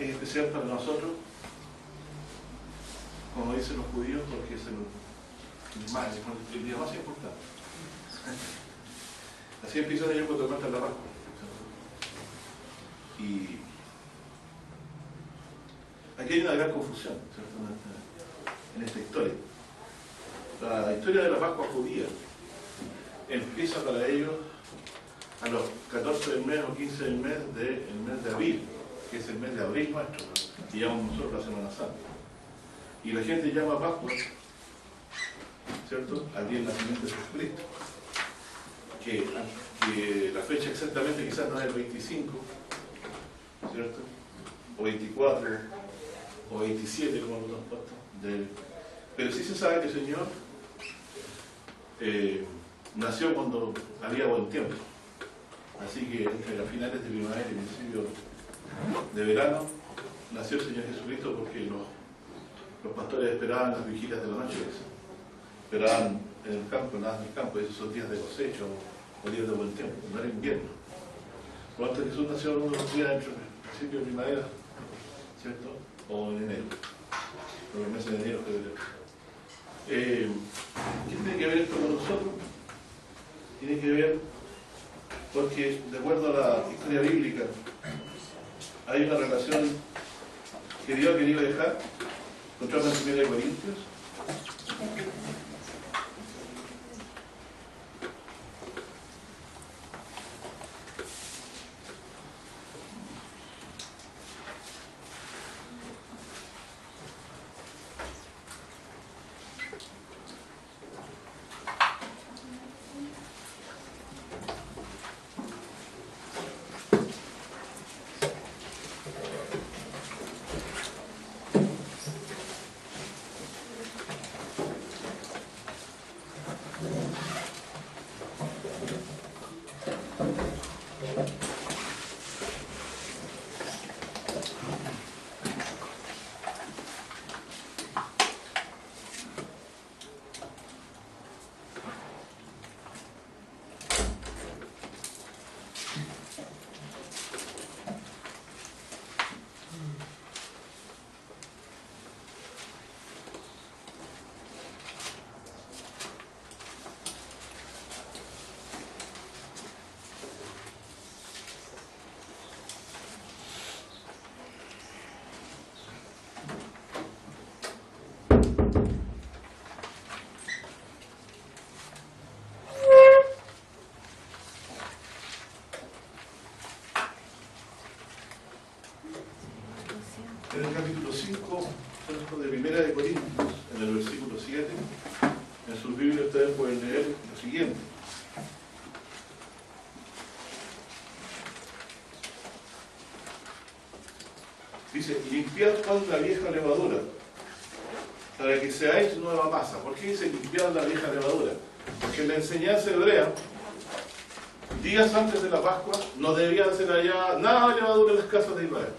es especial para nosotros, como dicen los judíos, porque es el día más importante. Así empiezan ellos cuando cuentan la Pascua. Y aquí hay una gran confusión, ¿cierto? En esta historia. La historia de la Pascua judía empieza para ellos a los 14 del mes o 15 del mes de abril, que es el mes de abril nuestro, y llamamos nosotros la Semana Santa. Y la gente llama Pascua, ¿cierto?, al día del nacimiento de Jesucristo, que la fecha exactamente quizás no es el 25, ¿cierto?, o 24, o 27, como lo hemos puesto, pero sí se sabe que el Señor nació cuando había buen tiempo. Así que entre las finales de primavera y principios de verano nació el Señor Jesucristo, porque los pastores esperaban las vigilias de la noche, esperaban en el campo, nada en el campo, esos son días de cosecha o días de buen tiempo, no era invierno. Por lo tanto, Jesús nació uno de los días entre principios de primavera, ¿cierto?, o en enero, los meses de enero, febrero. ¿Qué tiene que ver esto con nosotros? Tiene que ver porque, de acuerdo a la historia bíblica, hay una relación que Dios ha querido dejar. Encontramos en 1 Corintios. En el capítulo 5 de 1 Corintios, en el versículo 7, en sus Biblias ustedes pueden leer lo siguiente. Dice: limpiad pues la vieja levadura, para que seáis nueva masa. ¿Por qué dice limpiad la vieja levadura? Porque en la enseñanza hebrea, días antes de la Pascua, no debían ser allá nada de levadura en las casas de Israel.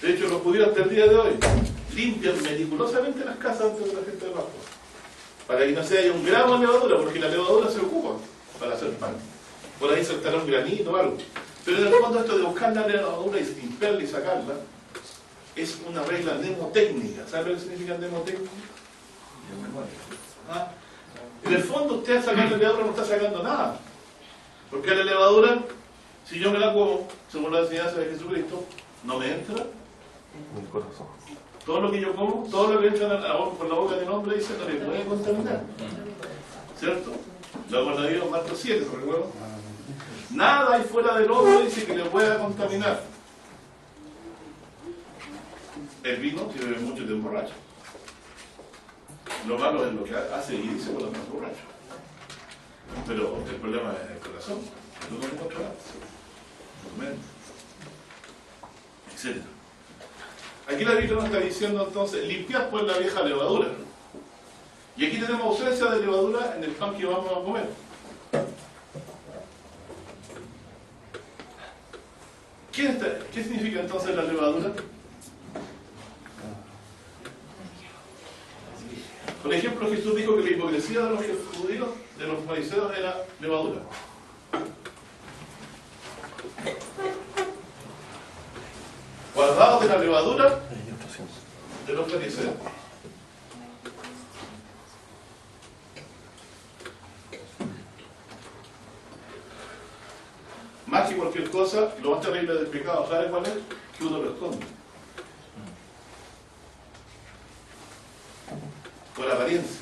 De hecho, los judíos hasta el día de hoy limpian meticulosamente las casas antes de la fiesta de Pascua, para que no se haya un gramo de levadura, porque la levadura se ocupa para hacer pan. Por ahí saltará un granito o algo. Pero en el fondo, esto de buscar la levadura y limpiarla y sacarla es una regla mnemotécnica. ¿Sabe lo que significa mnemotécnica? ¿Ah? En el fondo, usted al sacar la levadura no está sacando nada, porque la levadura, si yo me la como, según la enseñanza de Jesucristo, no me entra en el corazón. Todo lo que yo como, todo lo que entra por la boca del hombre, dice, no le puede contaminar, ¿cierto? Lo hemos leído en Marcos 7, ¿se recuerdan? Nada hay fuera del hombre, dice, que le pueda contaminar. El vino, si bebe mucho, te emborracha. Lo malo es lo que hace y dice cuando estás borracho. Pero el problema es el corazón, no lo controlas, etc. Aquí la Biblia nos está diciendo entonces: limpiad pues la vieja levadura. Y aquí tenemos ausencia de levadura en el pan que vamos a comer. ¿Qué significa entonces la levadura? Por ejemplo, Jesús dijo que la hipocresía de los judíos, de los fariseos, era levadura. la levadura de los fariseos. Más que cualquier cosa, lo más terrible del pecado, ¿sabe cuál es? Que uno lo esconde. Por apariencia.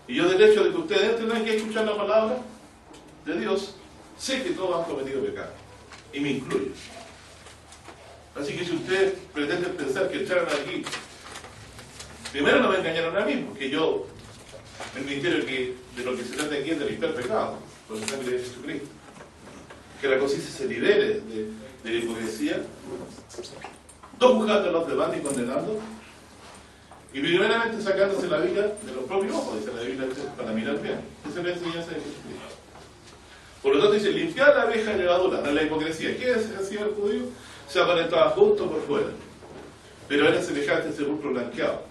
Y yo, del hecho de que ustedes tengan que escuchar la palabra de Dios, sé que todos han cometido pecado. Y me incluyo. Así que si ustedes pretenden pensar que echaron aquí, primero no me engañaron a mí, porque yo, el ministerio de lo que se trata aquí es de limpiar pecado, por la sangre de Jesucristo. Que la conciencia se libere de la hipocresía, no juzgando a los demás ni condenando, y primeramente sacándose la vida de los propios ojos, dice la Biblia, para mirar bien. Esa es la enseñanza de Jesucristo. Por lo tanto dice, limpiar la vieja levadura, no la hipocresía. ¿Qué hacía el judío? Se aparentaba justo por fuera, pero era semejante al sepulcro blanqueado.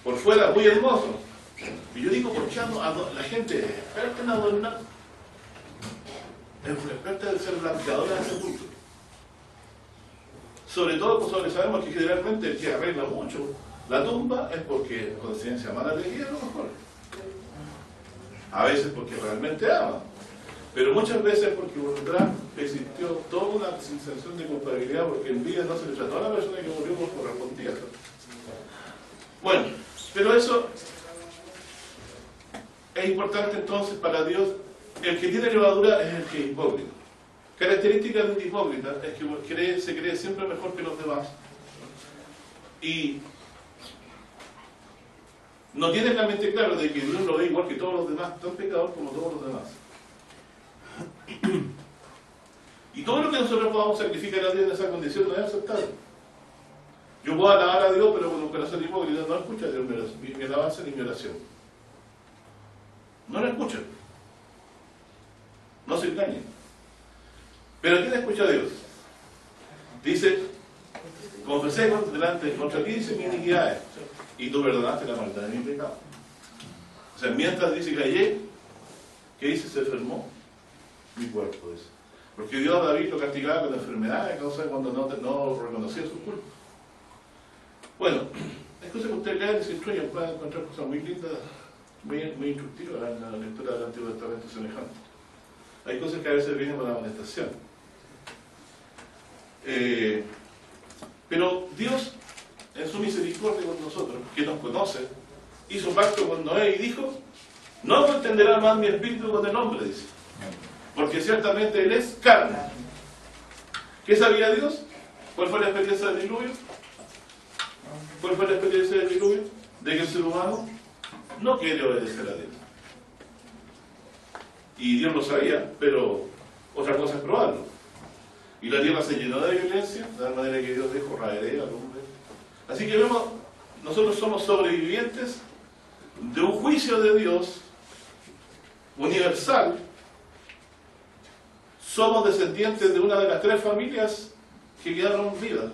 Por fuera, muy hermoso. Y yo digo, ¿por qué la gente es experta en adornar? Es una experta de ser blanqueadora del sepulcro. Sobre todo, pues sabemos que generalmente el que arregla mucho la tumba es porque conciencia mala le guía, a lo mejor. A veces porque realmente ama. Pero muchas veces porque por detrás existió toda una sensación de culpabilidad porque en vida no se le trató a la persona que murió por correspondía. Bueno, pero eso es importante entonces para Dios. El que tiene levadura es el que es hipócrita. Característica de un hipócrita es que se cree siempre mejor que los demás. Y no tiene la mente clara de que Dios lo ve igual que todos los demás, tan pecador como todos los demás. Y todo lo que nosotros podamos sacrificar a Dios en esa condición no es aceptable. Yo puedo alabar a Dios, pero con un corazón hipócrita no escucha a Dios mi alabanza ni mi oración. No lo escucha. No se engañen. Pero ¿quién escucha a Dios? Dice, confesé contra ti, dice, mis iniquidades, y tú perdonaste la maldad de mi pecado. O sea, mientras dice que ayer, ¿qué dice? Se enfermó mi cuerpo, dice. Porque Dios a David lo castigaba con enfermedades a causa de cuando no reconocía su culpa. Bueno, es cosa que usted lea y se instruye, pueden encontrar cosas muy lindas, muy instructivas en la lectura del Antiguo Testamento semejante. Hay cosas que a veces vienen con la amonestación. Pero Dios, en su misericordia con nosotros, que nos conoce, hizo pacto con Noé y dijo, no contenderá más mi espíritu con el hombre, dice, porque ciertamente él es carne. ¿Qué sabía Dios? ¿Cuál fue la experiencia del diluvio? ¿Cuál fue la experiencia del diluvio? De que el ser humano no quiere obedecer a Dios. Y Dios lo sabía, pero otra cosa es probarlo. Y la tierra se llenó de violencia, de la manera que Dios dijo, raeré al hombre. Así que vemos, nosotros somos sobrevivientes de un juicio de Dios universal. Somos descendientes de una de las 3 familias que quedaron vivas.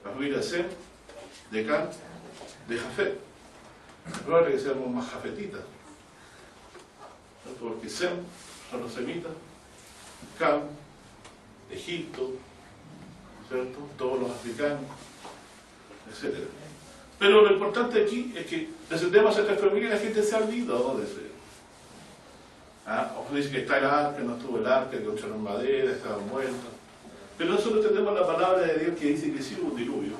La familia de Sem, de Cam, de Jafet. Es probable que seamos más jafetitas. Porque Sem son los semitas, Cam, Egipto, ¿cierto? Todos los africanos, etc. Pero lo importante aquí es que descendemos a esta familia y la gente se ha olvidado de eso. O dice que está el arca, no estuvo el arca, que echaron madera, estaban muertos. Pero nosotros tenemos la palabra de Dios que dice que sí hubo un diluvio.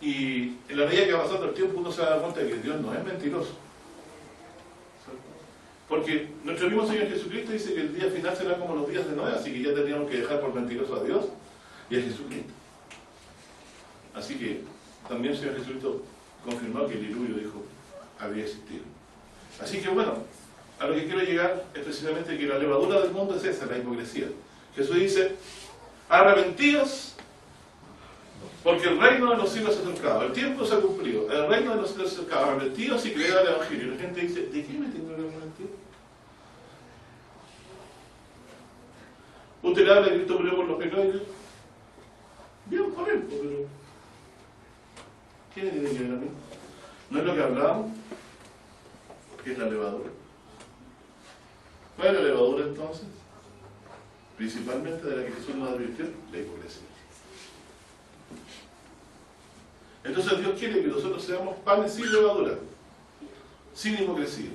Y en la medida que va pasando el tiempo uno se da cuenta de que Dios no es mentiroso. Porque nuestro mismo Señor Jesucristo dice que el día final será como los días de Noé, así que ya teníamos que dejar por mentiroso a Dios y a Jesucristo. Así que también el Señor Jesucristo confirmó que el diluvio, dijo, había existido. Así que bueno, a lo que quiero llegar es precisamente que la levadura del mundo es esa, la hipocresía. Jesús dice, arrepentidos, porque el reino de los cielos se ha acercado, el tiempo se ha cumplido, el reino de los cielos se ha acercado, arrepentidos y creed al Evangelio. Y la gente dice, ¿de qué me tengo que arrepentir? Usted le habla de Cristo murió por los pecados, bien por él, pero ¿qué me tiene que ver a mí? ¿No es lo que hablábamos? ¿Qué es la levadura? ¿Cuál es la levadura entonces? principalmente de la que Jesús nos advirtió, la hipocresía. Entonces Dios quiere que nosotros seamos panes sin levadura, sin hipocresía.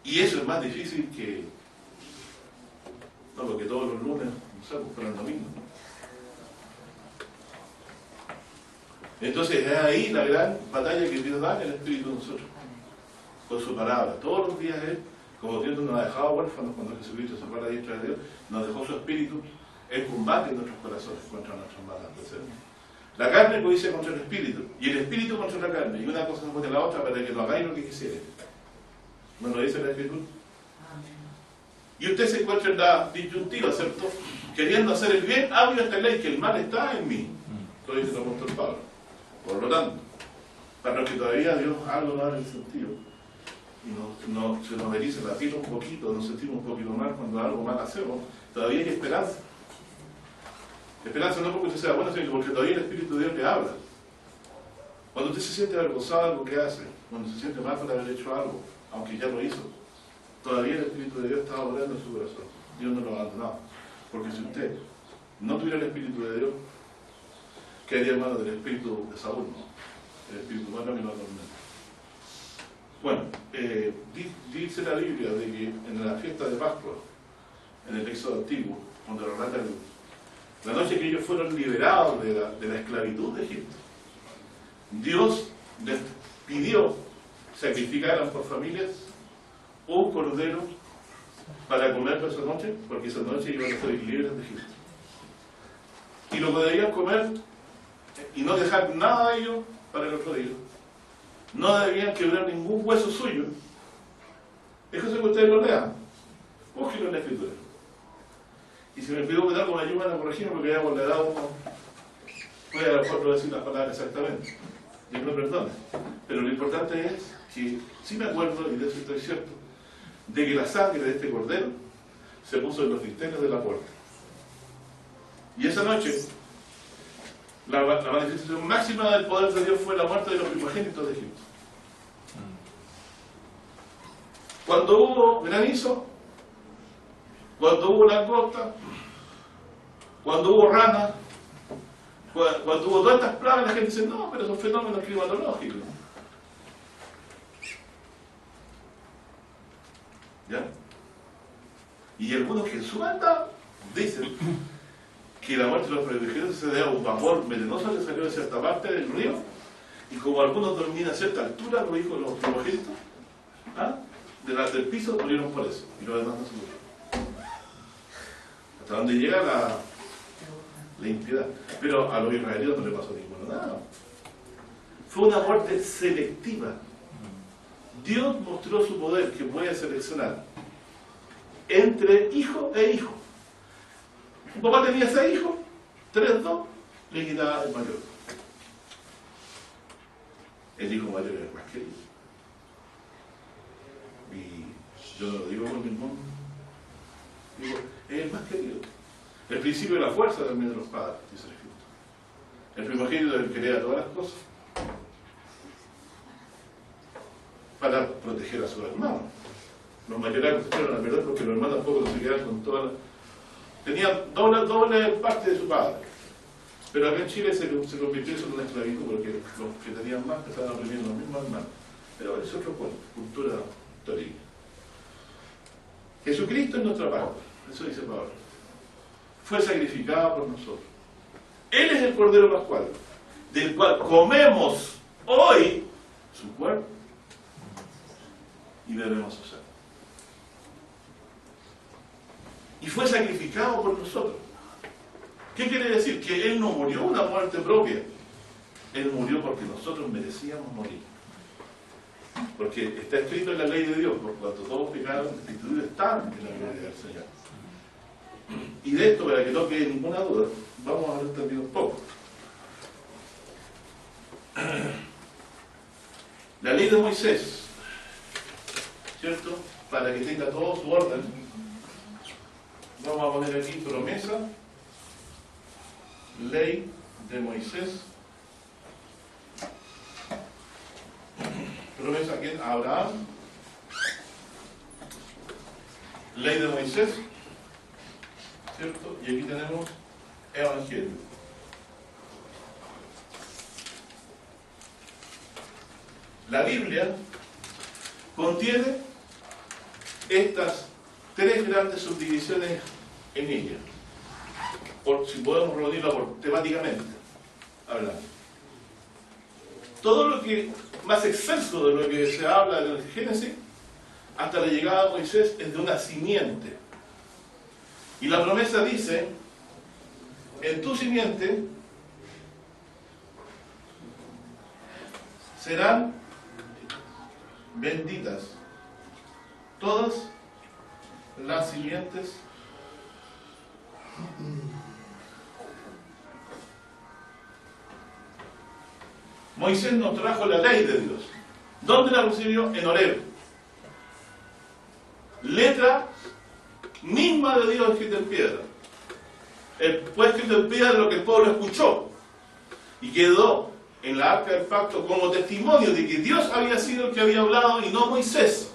Y eso es más difícil que... No, porque todos los lunes, no sé, para el domingo. Entonces es ahí la gran batalla que Dios da en el Espíritu de nosotros, con su palabra. Todos los días Él, como Dios nos ha dejado huérfanos cuando Jesucristo se fue a la diestra de Dios, nos dejó su Espíritu, Él combate en nuestros corazones contra nuestras malas deseos. La carne codicia contra el Espíritu, y el Espíritu contra la carne, y una cosa se pone a la otra para que no hagáis lo que quisierais. ¿No lo dice la Escritura? Y usted se encuentra en la disyuntiva, ¿cierto? Queriendo hacer el bien, hablo esta ley, que el mal está en mí. Lo dice el apóstol Pablo. Por lo tanto, para los que todavía Dios algo no da el sentido, y se nos eriza la piel un poquito, nos sentimos un poquito mal cuando algo mal hacemos, todavía hay esperanza. Esperanza no porque usted sea bueno, sino porque todavía el Espíritu de Dios le habla. Cuando usted se siente avergonzado de algo que hace, cuando se siente mal por haber hecho algo, aunque ya lo hizo, todavía el Espíritu de Dios está obrando en su corazón. Dios no lo ha abandonado. Porque si usted no tuviera el Espíritu de Dios, quedaría en manos del Espíritu de Saúl, ¿no? El Espíritu humano que lo atormenta. Bueno, dice la Biblia de que en la fiesta de Pascua, en el Éxodo antiguo, cuando relata la noche que ellos fueron liberados de la esclavitud de Egipto, Dios les pidió sacrificaran por familias un cordero para comer esa noche, porque esa noche iban a ser libres de Egipto. Y lo podrían comer y no dejar nada de ellos para el otro día. No debían quebrar ningún hueso suyo. Es cosa que ustedes lo lean. Búsquenlo en la Escritura. Y si me pido que algo me ayudan a corregirme, porque ya por la edad uno puede a lo mejor no decir las palabras exactamente. Dios me perdone. Pero lo importante es que sí me acuerdo, y de eso estoy cierto, de que la sangre de este cordero se puso en los dinteles de la puerta. Y esa noche, la manifestación máxima del poder de Dios fue la muerte de los primogénitos de Egipto. Cuando hubo granizo, cuando hubo langosta, cuando hubo rana, cuando hubo todas estas plagas, la gente dice, no, pero son fenómenos climatológicos. ¿Ya? Y algunos que en su banda dicen que la muerte de los primogénitos se debe a un vapor venenoso que salió de cierta parte del río, y como algunos dormían a cierta altura, los hijos de los primogénitos, del piso, murieron por eso, y los demás no se murieron. Hasta donde llega la impiedad. Pero a los israelitas no le pasó ninguno nada. Fue una muerte selectiva. Dios mostró su poder, que puede seleccionar entre hijo e hijo. Un papá tenía 6 hijos, 3, 2, le quitaba el mayor. El hijo mayor era el más querido. Y yo no lo digo por mi mundo. Digo, es el más querido. El principio de la fuerza también de los padres, dice el Escrito. El primogénito es el que crea todas las cosas para proteger a sus hermanos. Los mayores fueron la verdad porque los hermanos tampoco no se quedaron con todas las... Tenían doble parte de su padre. Pero acá en Chile se convirtió eso en una esclavitud porque los que tenían más estaban oprimiendo los mismos hermanos. Pero es otro cuento, cultura histórica. Jesucristo es nuestra parte, eso dice Pablo. Fue sacrificado por nosotros. Él es el Cordero Pascual, del cual comemos hoy su cuerpo y bebemos su sangre. Y fue sacrificado por nosotros. ¿Qué quiere decir? Que Él no murió una muerte propia. Él murió porque nosotros merecíamos morir. Porque está escrito en la ley de Dios, por cuanto todos pecaron, destituidos están en la gloria del Señor. Y de esto, para que no quede ninguna duda, vamos a ver también un poco. La ley de Moisés, ¿cierto? Para que tenga todo su orden, vamos a poner aquí promesa, ley de Moisés. Promesa a quién? A Abraham. ley de Moisés, ¿cierto? Y aquí tenemos Evangelio. La Biblia contiene estas tres grandes subdivisiones en ella, por si podemos reunirla temáticamente hablando. Todo lo que más excelso de lo que se habla en el Génesis hasta la llegada de Moisés es de una simiente, y la promesa dice: en tu simiente serán benditas todas las simientes Moisés nos trajo la ley de Dios. ¿Dónde la recibió? En Horeb. Letra misma de Dios escrita en piedra. Fue escrito en piedra lo que el pueblo escuchó y quedó en la arca del pacto como testimonio de que Dios había sido el que había hablado y no Moisés.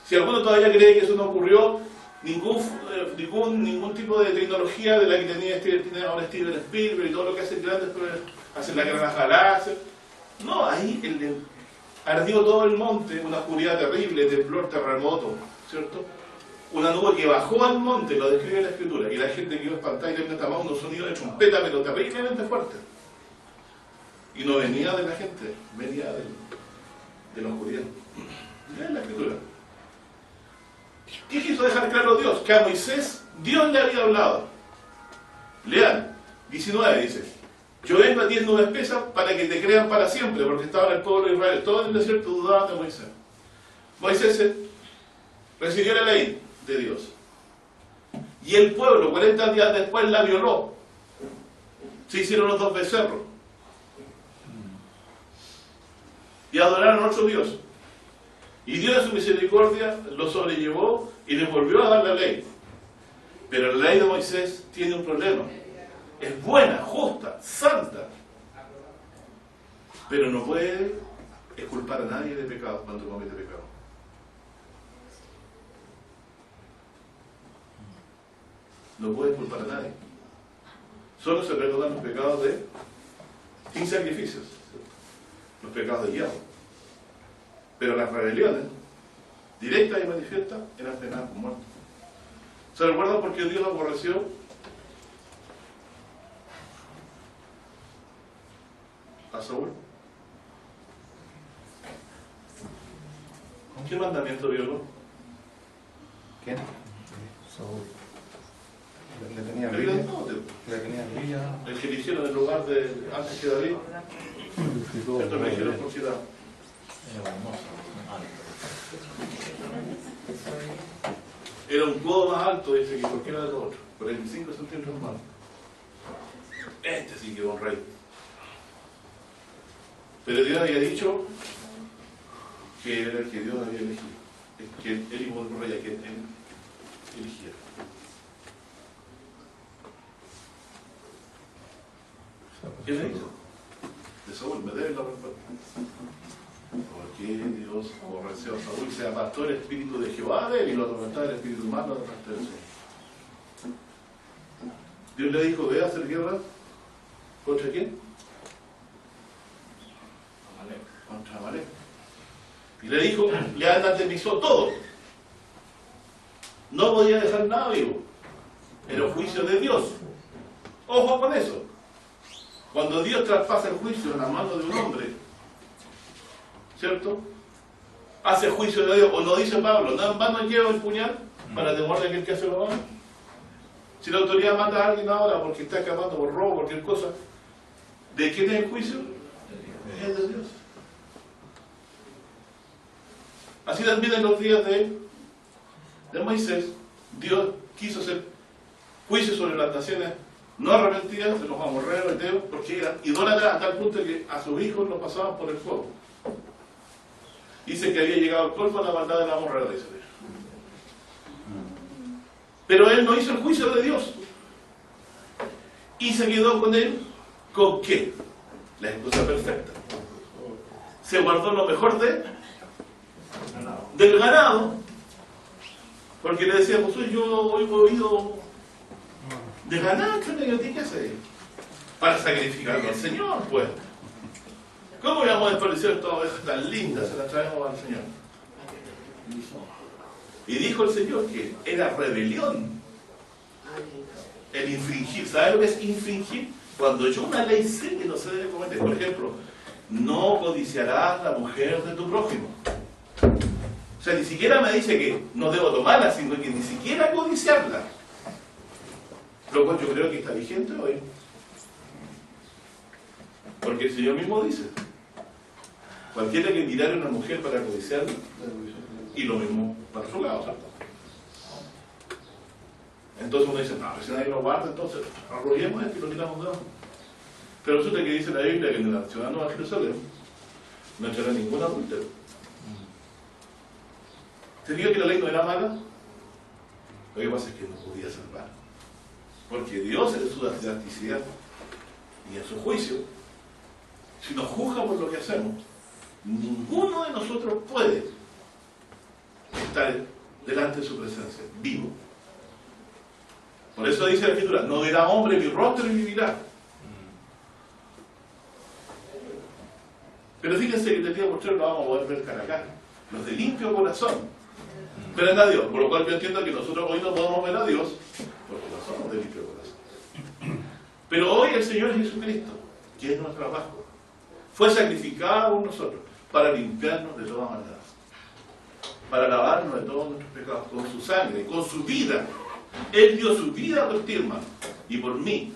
Si alguno todavía cree que eso no ocurrió, ningún tipo de tecnología de la que tiene ahora Steven Spielberg y todo lo que hacen grandes, hacen la gran galaxia. No, ahí ardió todo el monte, una oscuridad terrible, temblor, terremoto, ¿cierto? Una nube que bajó al monte, lo describe la Escritura, y la gente quedó espantada y le estaba unos sonidos de trompeta, pero terriblemente fuertes. Y no venía de la gente, venía de la oscuridad. Es la Escritura. ¿Qué quiso dejar claro Dios? Que a Moisés Dios le había hablado. Lean, 19 dice: yo vengo a ti en nube espesa para que te crean para siempre, porque estaba en el pueblo de Israel. Todo el desierto dudaban de Moisés. Moisés recibió la ley de Dios. Y el pueblo, 40 días después, la violó. Se hicieron los dos becerros. Y adoraron a otro Dios. Y Dios en su misericordia lo sobrellevó y les volvió a dar la ley. Pero la ley de Moisés tiene un problema. Es buena, justa, santa, pero no puede exculpar a nadie de pecado cuando comete pecado. No puede exculpar a nadie. Solo se perdonan los pecados sin sacrificios, los pecados de hierro. Pero las rebeliones, directas y manifiestas, eran penadas con muerte. ¿Se recuerdan por qué Dios aborreció a Saúl? ¿Qué mandamiento violó? ¿Quién? Saúl. Le tenía envidia. El que eligieron en el lugar de antes que David. Esto lo eligieron porque era un codo más alto, dice, que cualquiera de los otros, 45 centímetros más. Este sí que era un rey. Pero Dios había dicho que era el que Dios había elegido, que él iba a un rey a quien él eligiera. ¿Qué le hizo? De Saúl, me debe la respuesta. ¿Por qué Dios aborreció a Saúl? Se apartó el espíritu de Jehová de él y lo atormentaba el espíritu humano de parte del Señor. Dios le dijo: ve a hacer guerra. ¿Contra quién? Contra Amalek. Y le dijo, le anatemizó todo. No podía dejar nada vivo. Era un juicio de Dios. Ojo con eso. Cuando Dios traspasa el juicio en la mano de un hombre, ¿cierto? Hace juicio de Dios. O no dice Pablo, no en vano lleva el puñal para temor de aquel que hace lo malo. Si la autoridad mata a alguien ahora porque está escapando por robo, cualquier cosa, ¿de quién es el juicio? Es de Dios. Así también en los días de Moisés, Dios quiso hacer juicio sobre las naciones no arrepentidas, de los amorreos, heteos, porque eran idólatras a tal punto que a sus hijos los pasaban por el fuego. Dice que había llegado al colmo la maldad del amorreo de Israel. Pero él no hizo el juicio de Dios. Y se quedó con él, ¿con qué? La excusa perfecta. Se guardó lo mejor del ganado Porque le decía, Josué, yo he oído de ganancia, ¿qué hacer? Para sacrificarlo al Señor, pues. ¿Cómo vamos a desperdiciar todas ovejas tan lindas? Se las traemos al Señor. Y dijo el Señor que era rebelión el infringir. ¿Sabe lo que es infringir? Cuando yo una ley sé que no se debe cometer. Por ejemplo, no codiciarás la mujer de tu prójimo. O sea, ni siquiera me dice que no debo tomarla, sino que ni siquiera codiciarla. Lo cual yo creo que está vigente hoy. Porque el Señor mismo dice, cualquiera que mirara a una mujer para codiciarla, y lo mismo para su lado, ¿cierto? Entonces uno dice, no, si nadie lo guarda, entonces arrollemos esto y lo quitamos de abajo. Pero resulta que dice la Biblia que en la ciudad de Nueva Jerusalén no echará ningún adúltero. ¿Se dijo que la ley no era mala? Lo que pasa es que no podía salvar. Porque Dios en su elasticidad y en su juicio, si nos juzga por lo que hacemos, ninguno de nosotros puede estar delante de su presencia, vivo. Por eso dice la Escritura, no verá hombre mi rostro y vivirá. Pero fíjense que el día posterior lo vamos a poder ver cara a cara. Los de limpio corazón verán a Dios. Por lo cual yo entiendo que nosotros hoy no podemos ver a Dios porque no somos de limpio corazón. Pero hoy el Señor Jesucristo, que es nuestro abajo, fue sacrificado por nosotros para limpiarnos de toda maldad, para lavarnos de todos nuestros pecados con su sangre, con su vida. Él dio su vida por ti, hermano, y por mí,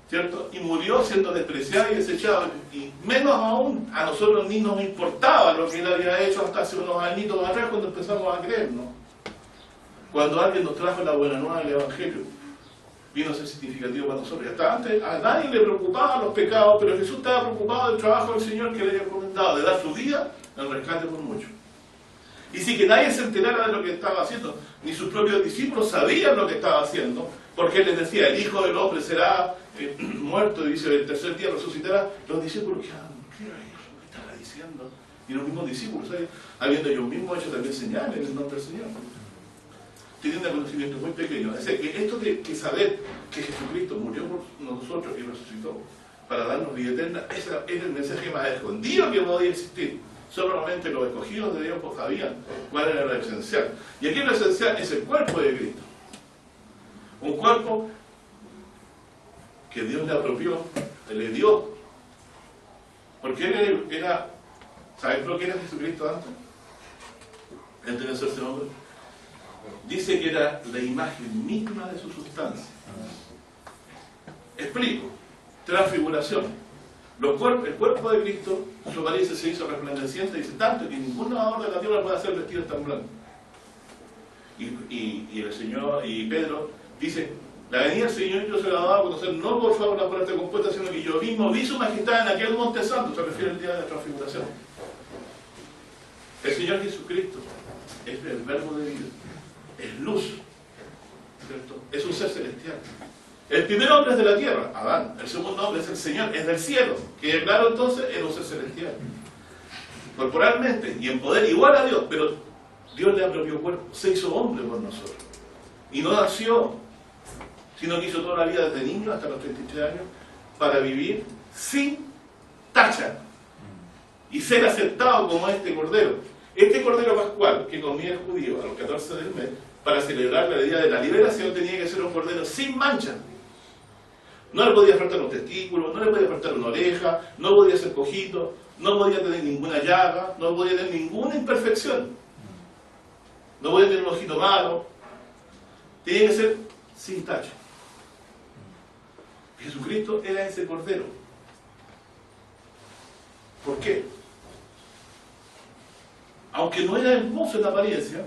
¿cierto? Y murió siendo despreciado y desechado, y menos aún a nosotros ni nos importaba lo que él había hecho hasta hace unos añitos atrás cuando empezamos a creer, ¿no? Cuando alguien nos trajo la buena nueva del Evangelio, vino a ser significativo para nosotros. Y hasta antes a nadie le preocupaban los pecados, pero Jesús estaba preocupado del trabajo del Señor que le había encomendado, de dar su vida en rescate por muchos. Y sin que nadie se enterara de lo que estaba haciendo, ni sus propios discípulos sabían lo que estaba haciendo, porque él les decía, el Hijo del Hombre será muerto, y dice, el tercer día resucitará. Los discípulos, ¿qué era eso? ¿Qué estaba diciendo? Y los mismos discípulos, ¿sabes? Habiendo ellos mismos hecho también señales en el nombre del Señor. Teniendo un conocimiento muy pequeño. Es decir, que esto de saber que Jesucristo murió por nosotros y resucitó para darnos vida eterna, ese era el mensaje más escondido que podía existir. Solamente los escogidos de Dios pues sabían cuál era lo esencial. Y aquí lo esencial es el cuerpo de Cristo. Un cuerpo que Dios le apropió, le dio. Porque él era, ¿sabes lo que era Jesucristo antes? Antes de hacerse hombre. Dice que era la imagen misma de su sustancia. Explico. Transfiguración. El cuerpo de Cristo, su apariencia se hizo resplandeciente, dice tanto que ningún nadador de la tierra puede hacer vestidos tan blancos. Y el Señor, y Pedro dice, la venida del Señor yo se la daba a conocer no por favor una puerta compuesta, sino que yo mismo vi su majestad en aquel monte santo, se refiere al día de la transfiguración. El Señor Jesucristo es el verbo de vida, es luz, ¿cierto? Es un ser celestial. El primer hombre es de la tierra, Adán. El segundo hombre es el Señor, es del cielo. Que claro, entonces, es un ser celestial. Corporalmente y en poder igual a Dios, pero Dios le apropió cuerpo, se hizo hombre por nosotros. Y no nació, sino que hizo toda la vida desde niño hasta los 33 años para vivir sin tacha y ser aceptado como este cordero. Este cordero pascual que comía el judío a los 14 del mes, para celebrar la día de la liberación, tenía que ser un cordero sin mancha. No le podía faltar un testículo, no le podía faltar una oreja, no podía ser cojito, no podía tener ninguna llaga, no podía tener ninguna imperfección. No podía tener un ojito malo. Tenía que ser sin tacha. Jesucristo era ese cordero. ¿Por qué? Aunque no era hermoso en apariencia,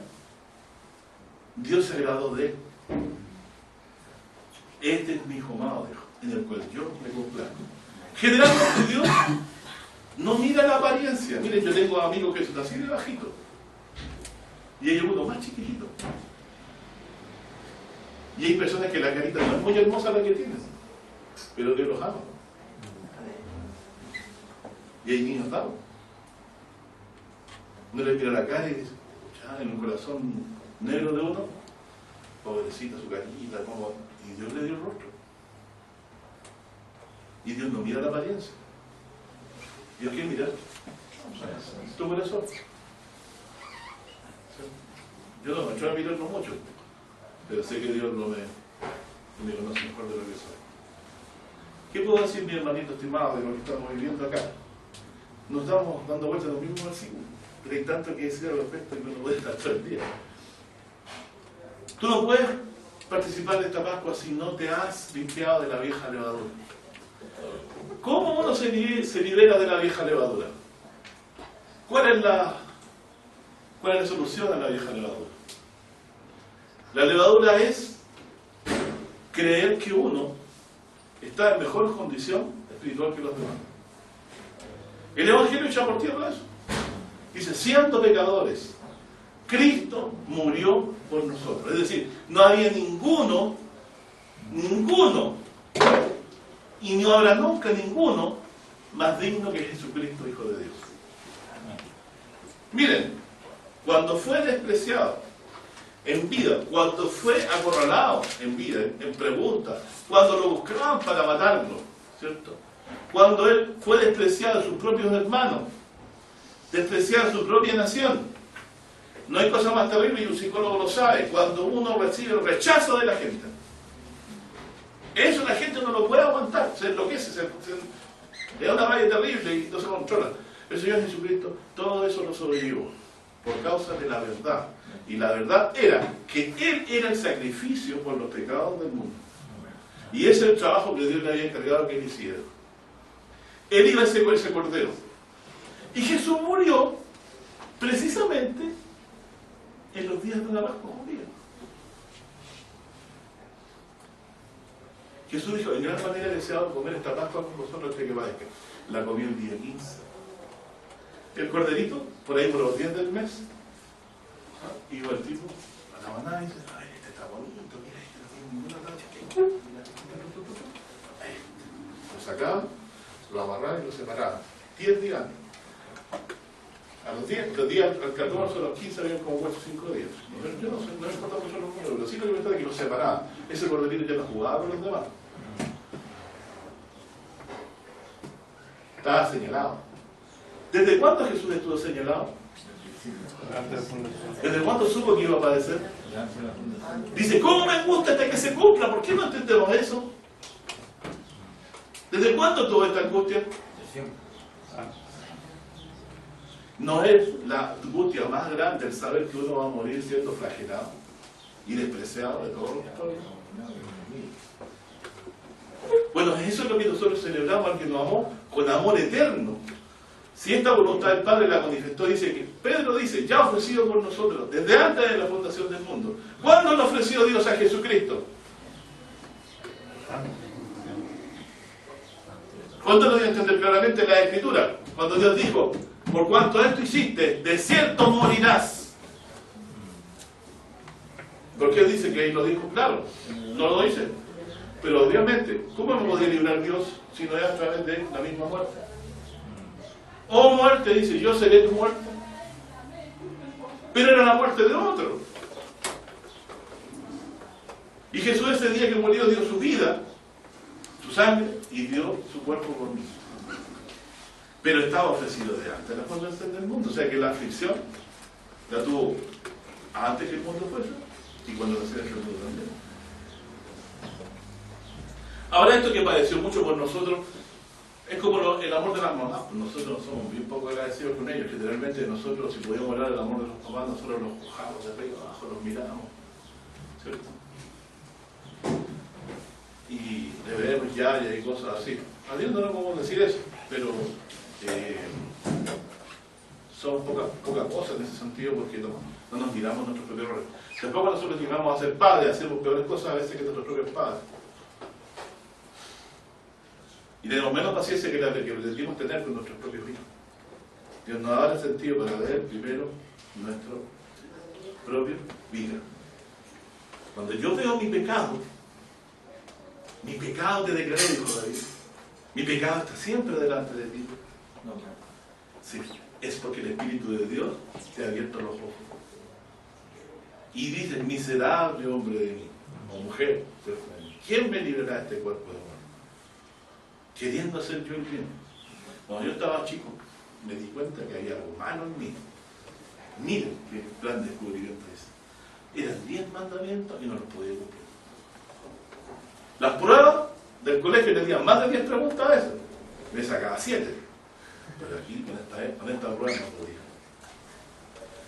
Dios se agradó de él. Este es mi hijo amado, dijo, en el cual yo me complazco. Generalmente Dios no mira la apariencia. Miren, yo tengo amigos que son así de bajitos. Y hay uno más chiquitito. Y hay personas que la carita no es muy hermosa la que tienen, pero Dios los ama. Y hay niños dados. No le mira la cara y dice, en un corazón negro de uno, pobrecita su carita, y Dios le dio el rostro. Y Dios no mira la apariencia. Dios quiere mirar tu corazón. Yo no me echo a mirar no mucho, pero sé que Dios no me conoce mejor de lo que soy. ¿Qué puedo decir, mi hermanito estimado, de lo que estamos viviendo acá? Nos estamos dando vueltas en los mismos versículos, pero hay tanto que decir al respecto que no puede estar todo el día. Tú no puedes participar de esta Pascua si no te has limpiado de la vieja levadura. ¿Cómo uno se libera de la vieja levadura? ¿Cuál es la solución a la vieja levadura? La levadura es creer que uno está en mejor condición espiritual que los demás. El Evangelio echa por tierra eso. Dice, siendo pecadores, Cristo murió por nosotros. Es decir, no había ninguno, y no habrá nunca ninguno más digno que Jesucristo, Hijo de Dios. Miren, cuando fue despreciado en vida, cuando fue acorralado en vida, en preguntas, cuando lo buscaban para matarlo, ¿cierto? Cuando él fue despreciado de sus propios hermanos, despreciado de su propia nación. No hay cosa más terrible, y un psicólogo lo sabe, cuando uno recibe el rechazo de la gente. Eso la gente no lo puede aguantar, se enloquece, le da una rabia terrible y no se controla. El Señor Jesucristo todo eso lo sobrevivió por causa de la verdad. Y la verdad era que Él era el sacrificio por los pecados del mundo. Y ese es el trabajo que Dios le había encargado que Él hiciera. Él iba a ser ese cordero. Y Jesús murió precisamente en los días de la Pascua judía. Jesús dijo, en gran manera deseado comer esta Pascua con vosotros hasta que padezca. La comió el día 15. El corderito, por ahí por los 10 del mes, iba el tipo a la maná y dice, ay, este está bonito, mira, este no tiene ninguna tacha. Lo sacaban, lo amarraban y lo separaban. 10 días. A los 10, los días, al 14, a los 15 habían como 4 o 5 días. Yo no sé, no me importa mucho los números, pero sí lo que me importa es que los separaban. Ese corderito ya no jugaba con los demás. Estaba señalado. ¿Desde cuándo Jesús estuvo señalado? ¿Desde cuándo supo que iba a padecer? Dice, ¿cómo me gusta hasta que se cumpla? ¿Por qué no entendemos eso? ¿Desde cuándo tuvo esta angustia? ¿No es la angustia más grande el saber que uno va a morir siendo flagelado y despreciado de todos los pueblos? Bueno, eso es lo que nosotros celebramos al que nos amó con amor eterno. Si esta voluntad del Padre la manifestó, dice que Pedro dice, ya ofrecido por nosotros, desde antes de la fundación del mundo. ¿Cuándo lo ofreció Dios a Jesucristo? ¿Cuándo lo dio a entender claramente en la Escritura? Cuando Dios dijo, por cuanto esto hiciste, de cierto morirás. Porque Él dice que ahí lo dijo claro, no lo dice. Pero obviamente, ¿cómo me podía librar Dios si no es a través de la misma muerte? Oh muerte, dice, yo seré tu muerte. Pero era la muerte de otro. Y Jesús ese día que murió dio su vida, su sangre, y dio su cuerpo por mí. Pero estaba ofrecido de antes de la fundación del mundo. O sea que la aflicción la tuvo antes que el mundo fuese y cuando nació el mundo también. Ahora esto que padeció mucho por nosotros es como el amor de las mamás. Nosotros somos bien poco agradecidos con ellos. Generalmente nosotros, si podíamos hablar del amor de los papás, nosotros los cojamos de arriba abajo, los miramos, ¿cierto? Y debemos ya y hay cosas así. A Dios no le podemos decir eso, pero son pocas cosas en ese sentido porque no nos miramos nuestros propios errores. Tampoco nosotros llegamos a ser padres, hacemos peores cosas a veces que nuestros propios padres. Y tenemos menos paciencia que la que deberíamos tener con nuestros propios hijos. Dios nos da el sentido para ver primero nuestra propia vida. Cuando yo veo mi pecado te declaré, dijo David, mi pecado está siempre delante de ti. No. Sí, es porque el Espíritu de Dios te ha abierto los ojos. Y dice, miserable hombre de mí, o mujer, ¿quién me librará de este cuerpo de muerte? Queriendo hacer yo el bien. Cuando yo estaba chico, me di cuenta que había algo malo en mí. Miren qué gran descubrimiento es. Eran 10 mandamientos y no los podía cumplir. Las pruebas del colegio tenían más de 10 preguntas a veces. Me sacaba 7. Pero aquí, con esta prueba no podía.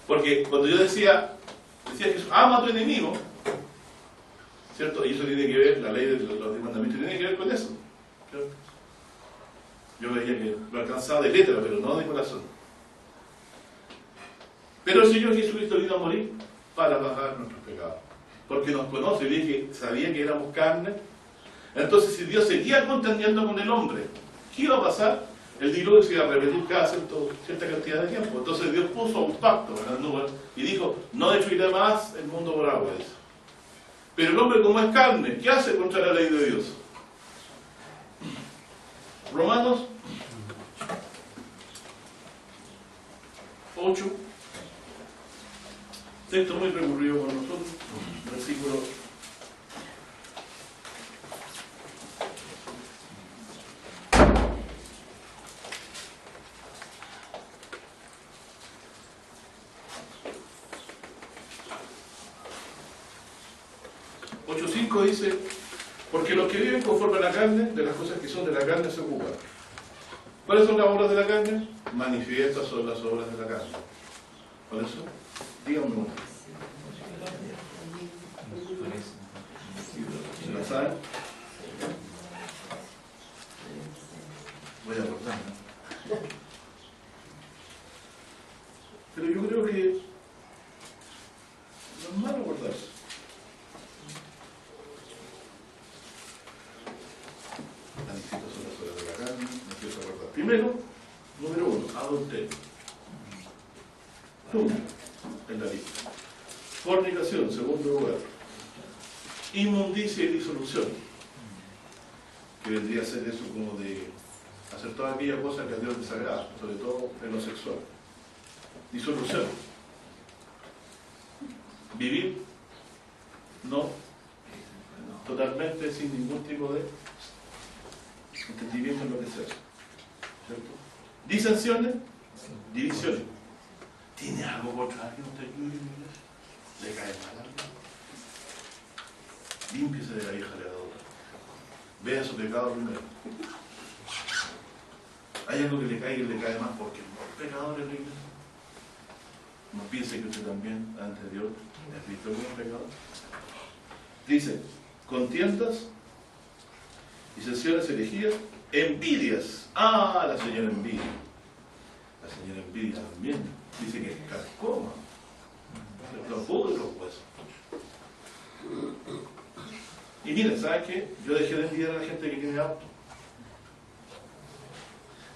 Porque cuando yo decía Jesús, ama a tu enemigo, ¿cierto? Y eso tiene que ver, la ley de los 10 mandamientos tiene que ver con eso, ¿cierto? Yo veía que lo alcanzaba de letra, pero no de corazón. Pero el Señor Jesucristo vino a morir para pagar nuestros pecados. Porque nos conoce, y dije, sabía que éramos carne. Entonces, si Dios seguía contendiendo con el hombre, ¿qué iba a pasar? El diluvio se iba a repetir cada cierta cantidad de tiempo. Entonces Dios puso un pacto en las nubes y dijo, no destruiré más el mundo por agua. Dice. Pero el hombre, como es carne, ¿qué hace contra la ley de Dios? Romanos 8, texto muy recurrido por nosotros, versículo 8:5 dice, porque los que viven conforme a la carne, de las cosas que son de la carne se ocupan. ¿Cuáles son las obras de la carne? Manifiestas son las obras de la carne. ¿Por eso? Díganme una. ¿Se la saben? Voy a cortar, ¿no? Pero yo creo que no es malo acordarse. Manifiestas son las obras de la carne, me empiezo a acordar. Primero, número 1, adulterio. Número en la lista. Fornicación, segundo lugar. Inmundicia y disolución. Que vendría a ser eso como de hacer toda aquella cosa que a Dios desagrada, sobre todo en lo sexual. Disolución. Vivir no totalmente sin ningún tipo de entendimiento en lo que sea. ¿Cierto? Disensiones, divisiones. ¿Tiene algo contra alguien usted aquí en la iglesia? ¿Le cae mal a alguien? Límpiese de la hija legadora. Vea su pecado primero. ¿Hay algo que le cae más porque no es pecador en la iglesia? No piense que usted también, ante Dios, es visto como pecador. Dice, contiendas, disensiones, herejías, envidias. Ah, la señora envidia. La señora envidia también. Dice que es carcoma. Los pudre los huesos. Y miren, ¿sabes qué? Yo dejé de envidiar a la gente que tiene auto.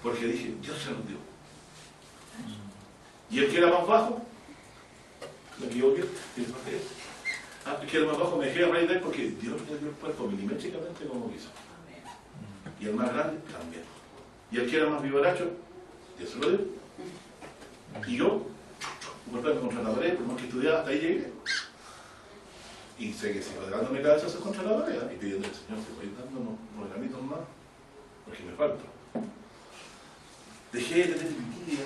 Porque dije, Dios se los dio. Y el que era más bajo, me equivoqué, el que era más bajo me dejé a raíz de él porque Dios le dio el cuerpo milimétricamente como quiso. Y el más grande también. Y el que era más vivaracho, Dios se lo dio. Y yo, golpeando contra la pared, por más que estudiaba, hasta ahí llegué. Y sé que si va dándome cabezazos contra la pared, y pidiendo al Señor, si voy dando unos granitos más, porque me falta. Dejé de tener envidia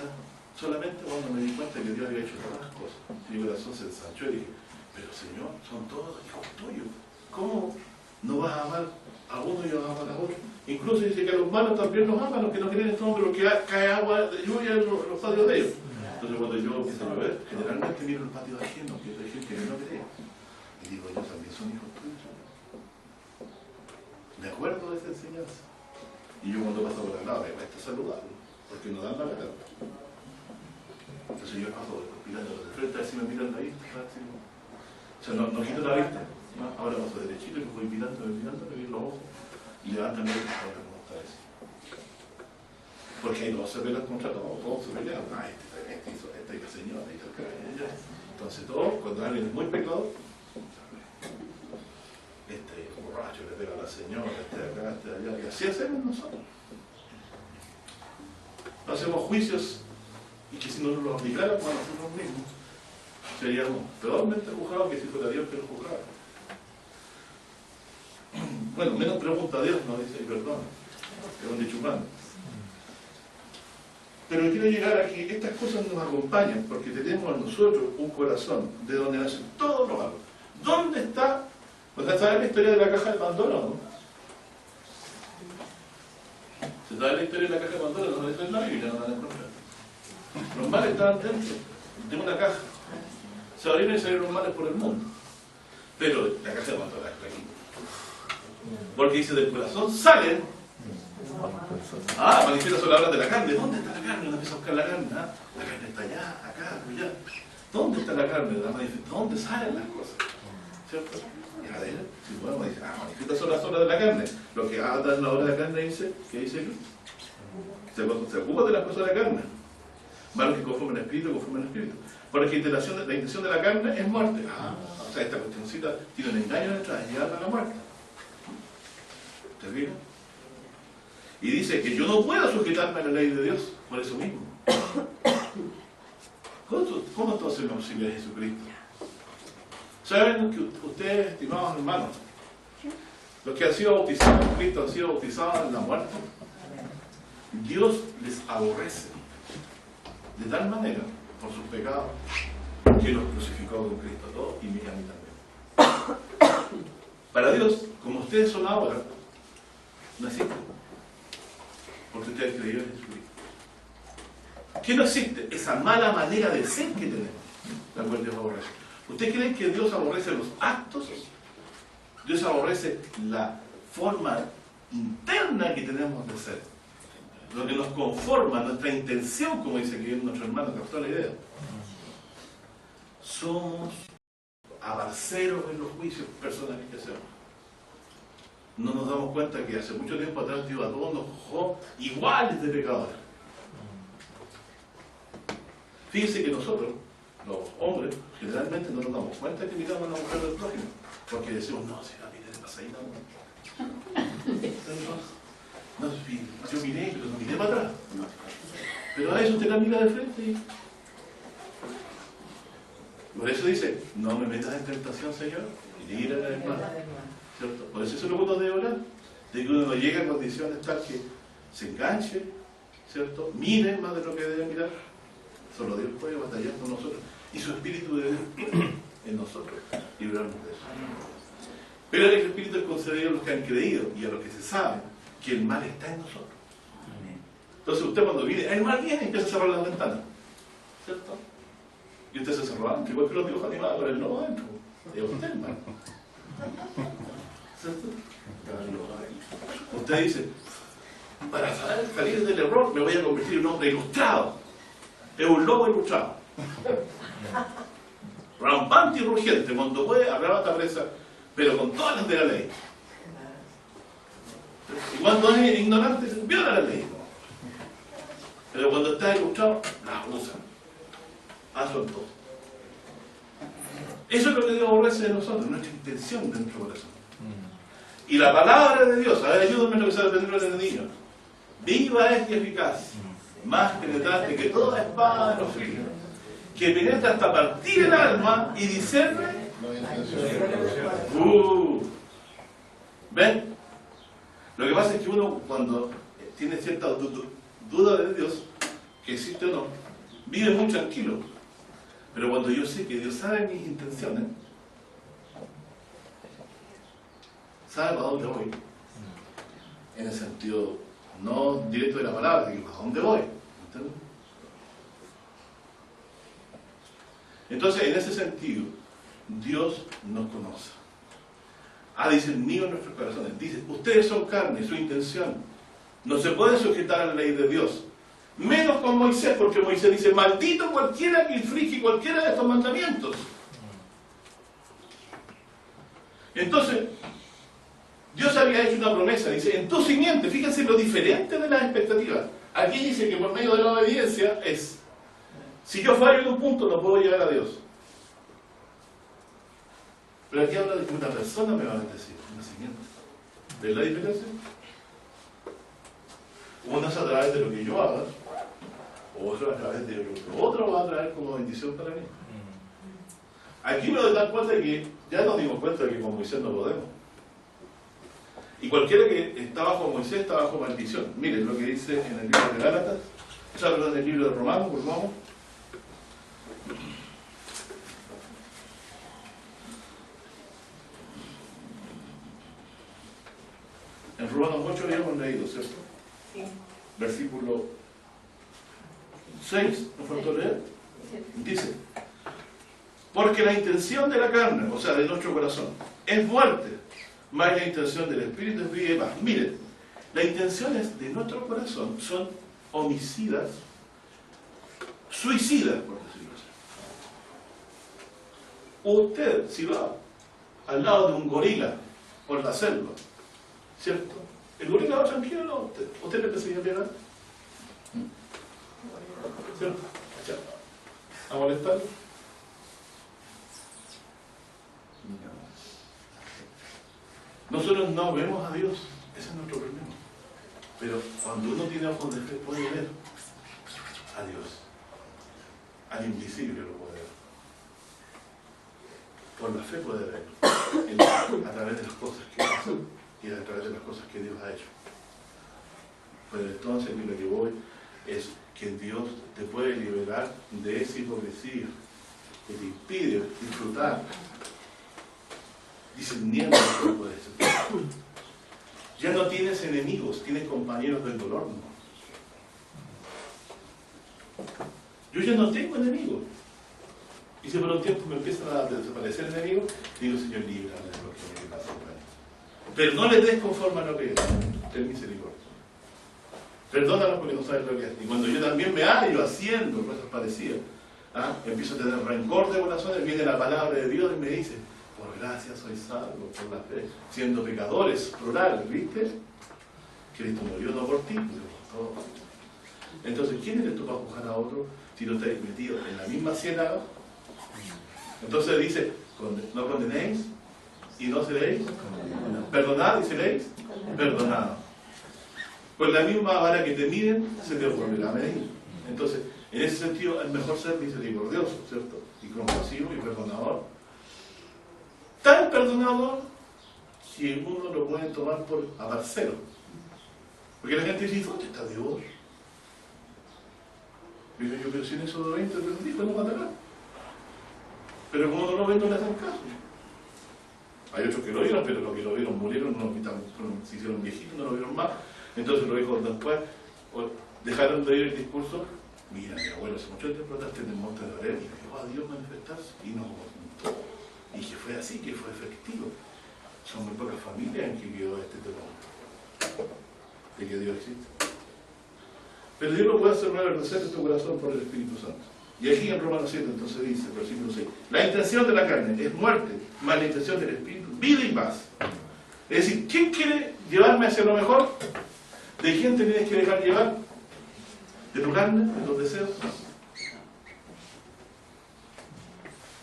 solamente cuando me di cuenta que Dios había hecho todas las cosas. Y mi corazón se ensanchó y dije, pero Señor, son todos hijos tuyos. ¿Cómo no vas a amar a uno y vas a amar a otro? Incluso dice que a los malos también los aman, los que no creen en este hombre, los que cae agua de lluvia en los patios de ellos. Entonces cuando yo empiezo a llover, generalmente miro el patio ajeno, que hay gente que no cree. Y digo, ellos también son hijos tuyos. Me acuerdo de esa enseñanza. Y yo cuando paso por al lado me cuesta saludarlo, porque no dan la cara. Entonces yo paso mirando de frente, a ver si me miran la vista. O sea, no quito la vista. Ahora paso derechito y me voy mirando, me vi los ojos. Y levantan la vista, ahora cómo está eso. Porque ahí todos se pelean contra todos se pelean. Ah, este hizo esta señora, entonces todos, cuando alguien es muy pecador, este borracho le pega a la señora, este de acá, este de allá, y así hacemos nosotros. No hacemos juicios y que si no nos los aplicáramos a nosotros mismos, seríamos peormente juzgados que si fuera Dios que nos juzgara. Bueno, menos pregunta a Dios, no dice, perdón, es un dicho humano. Pero quiero llegar a que estas cosas nos acompañan porque tenemos en nosotros un corazón de donde nace todo lo malo. ¿Dónde está? O sea, ¿sabes la historia de la caja de Pandora o no? ¿Se sabe la historia de la caja de Pandora? No, eso es la Biblia, no la van a encontrar. Los males estaban dentro de una caja. Se abrieron y salieron los males por el mundo. Pero la caja de Pandora está aquí. Porque dice, del corazón salen. Manifiesta sobre la obra de la carne. ¿Dónde está la carne? Uno empieza a buscar la carne. ¿Ah? La carne está allá, acá, allá. ¿Dónde está la carne? ¿Dónde salen las cosas? ¿Cierto? Y a ver, si bueno, dice, manifiesta sobre las obras de la carne. Lo que anda en la obra de la carne dice, ¿qué dice aquí? Se ocupa de las cosas de la carne. Malos que conforman el espíritu, conforman el espíritu. Porque la intención de la carne es muerte. O sea, esta cuestioncita tiene un engaño detrás, llegar a la muerte. ¿Te fijas? Y dice que yo no puedo sujetarme a la ley de Dios por eso mismo. ¿Cómo entonces me auxilia Jesucristo? ¿Saben que ustedes, estimados hermanos, los que han sido bautizados en Cristo, han sido bautizados en la muerte? Dios les aborrece de tal manera por sus pecados que los crucificó con Cristo a todos y a mí también. Para Dios, como ustedes son ahora, no existe, porque ustedes han creído en Jesucristo. ¿Qué no existe? Esa mala manera de ser que tenemos, la cual Dios aborrece. ¿Ustedes creen que Dios aborrece los actos? Dios aborrece la forma interna que tenemos de ser. Lo que nos conforma, nuestra intención, como dice aquí nuestro hermano, captó la idea. Somos avarceros en los juicios personales que hacemos. No nos damos cuenta que hace mucho tiempo atrás Dios a todos nos juzgó iguales de pecadores. Fíjense que nosotros, los hombres, generalmente no nos damos cuenta que miramos a la mujer del prójimo, porque decimos, no, si la miré de pasadita, no, yo miré, pero no miré para atrás. Pero a eso usted la mira de frente y... Por eso dice, no me metas en tentación, Señor, y líbrame del mal. ¿Cierto? Por eso es lo que uno debe orar, de que uno no llegue a condiciones tal que se enganche, ¿cierto? Mire más de lo que debe mirar. Solo Dios puede batallar con nosotros. Y su Espíritu debe en nosotros librarnos de eso. Pero el Espíritu es concedido a los que han creído y a los que se sabe que el mal está en nosotros. Entonces usted cuando viene, el mal viene y empieza a cerrar las ventanas, ¿cierto? Y usted se cerró antes, igual que los dibujos animados, pero él no va adentro. Es usted el mal. ¿Cierto? Usted dice, para salir del error me voy a convertir en un hombre ilustrado. Es un lobo ilustrado. Rampante y rugiente, cuando puede arrebata presa, pero con todas las de la ley. Y cuando es ignorante, viola la ley. Pero cuando está ilustrado, la usa. A su antojo. Eso es lo que Dios aborrece de nosotros, nuestra intención de nuestro corazón. Y la palabra de Dios, a ver, ayúdenme en lo que sabe Pedro de niño. Viva es y eficaz, más penetrante que toda espada de los filos, que penetra hasta partir el alma y discerne. ¿Ven? Lo que pasa es que uno, cuando tiene cierta duda de Dios, que existe o no, vive muy tranquilo. Pero cuando yo sé que Dios sabe mis intenciones, sabe para dónde voy. En el sentido, no directo de la palabra, sino para dónde voy. ¿Entiendes? Entonces, en ese sentido, Dios nos conoce. Ha discernido en nuestros corazones. Dice, ustedes son carne, su intención. No se puede sujetar a la ley de Dios. Menos con Moisés, porque Moisés dice, maldito cualquiera que infringe cualquiera de estos mandamientos. Entonces, Dios había hecho una promesa, dice, en tu simiente, fíjense lo diferente de las expectativas. Aquí dice que por medio de la obediencia es, si yo fallo en un punto no puedo llegar a Dios. Pero aquí habla de que una persona me va a bendecir, una simiente. ¿Ves la diferencia? Una es a través de lo que yo haga, otro a través de lo que otro va a traer como bendición para mí. Aquí me doy dar cuenta de que ya nos dimos cuenta de que con Moisés no podemos. Y cualquiera que está bajo Moisés está bajo maldición. Miren lo que dice en el libro de Gálatas, perdón, en el libro de Romanos, volvamos. En Romanos 8 habíamos leído, ¿cierto? Sí. Versículo 6, ¿nos faltó leer? Dice, porque la intención de la carne, o sea, de nuestro corazón, es muerte, más la intención del Espíritu es vida y paz. Miren, las intenciones de nuestro corazón son homicidas, suicidas, por decirlo así. Usted, si va al lado de un gorila por la selva, ¿cierto? ¿El gorila va tranquilo o no? ¿Usted le empezaría a pegar? ¿Cierto? ¿A molestarlo? Nosotros no vemos a Dios, ese es nuestro problema. Pero cuando uno tiene ojos de fe puede ver a Dios, al invisible lo puede ver. Por la fe puede verlo, a través de las cosas que hace y a través de las cosas que Dios ha hecho. Pero entonces lo que voy es que Dios te puede liberar de esa hipocresía que te impide disfrutar discerniendo lo que puede ser. Ya no tienes enemigos, tienes compañeros del dolor, ¿no? Yo ya no tengo enemigos. Y si por un tiempo me empiezan a desaparecer enemigos, digo, Señor, líbrame de lo que me pasa. Pero no le des conforme a lo que es, ten misericordia. Perdónanos porque no sabes lo que es. Y cuando yo también me hallo haciendo cosas parecidas, empiezo a tener rencor de corazones, viene la palabra de Dios y me dice, por gracia soy salvo, por la fe, siendo pecadores, plural, ¿viste? Cristo murió no por ti, pero por todos. Entonces, ¿quién eres tú para juzgar a otro si no estáis metido en la misma ciénaga? Entonces dice, no condenéis y no seréis, perdonad y seréis perdonados. Con la misma vara que te miden, se te volverá a medir. Entonces, en ese sentido, es mejor ser misericordioso, ¿cierto? Y compasivo y perdonador. Tan perdonador que uno lo puede tomar por aparcero. Porque la gente dice, ¿dónde está Dios? Digo yo, pero si en Éxodo 20 Dios dijo, no matará. Pero como no lo ven, no le hacen caso. Hay otros que lo vieron, pero los que lo vieron murieron, se hicieron viejitos, no lo vieron más. Entonces los hijos después dejaron de oír el discurso. Mira, mi abuelo hace mucho tiempo trataste en el monte de Oreb y vio a Dios manifestarse y nos contó. Y que fue así, que fue efectivo. Son muy pocas familias en que quedó este tema de que Dios existe. Pero Dios lo puede hacer reverdecer en tu corazón por el Espíritu Santo. Y aquí en Romanos 7 entonces dice, versículo 6, la intención de la carne es muerte, más la intención del Espíritu, vida y paz. Es decir, ¿quién quiere llevarme hacia lo mejor? ¿De quién te tienes que dejar llevar? ¿De tu carne? ¿De tus deseos?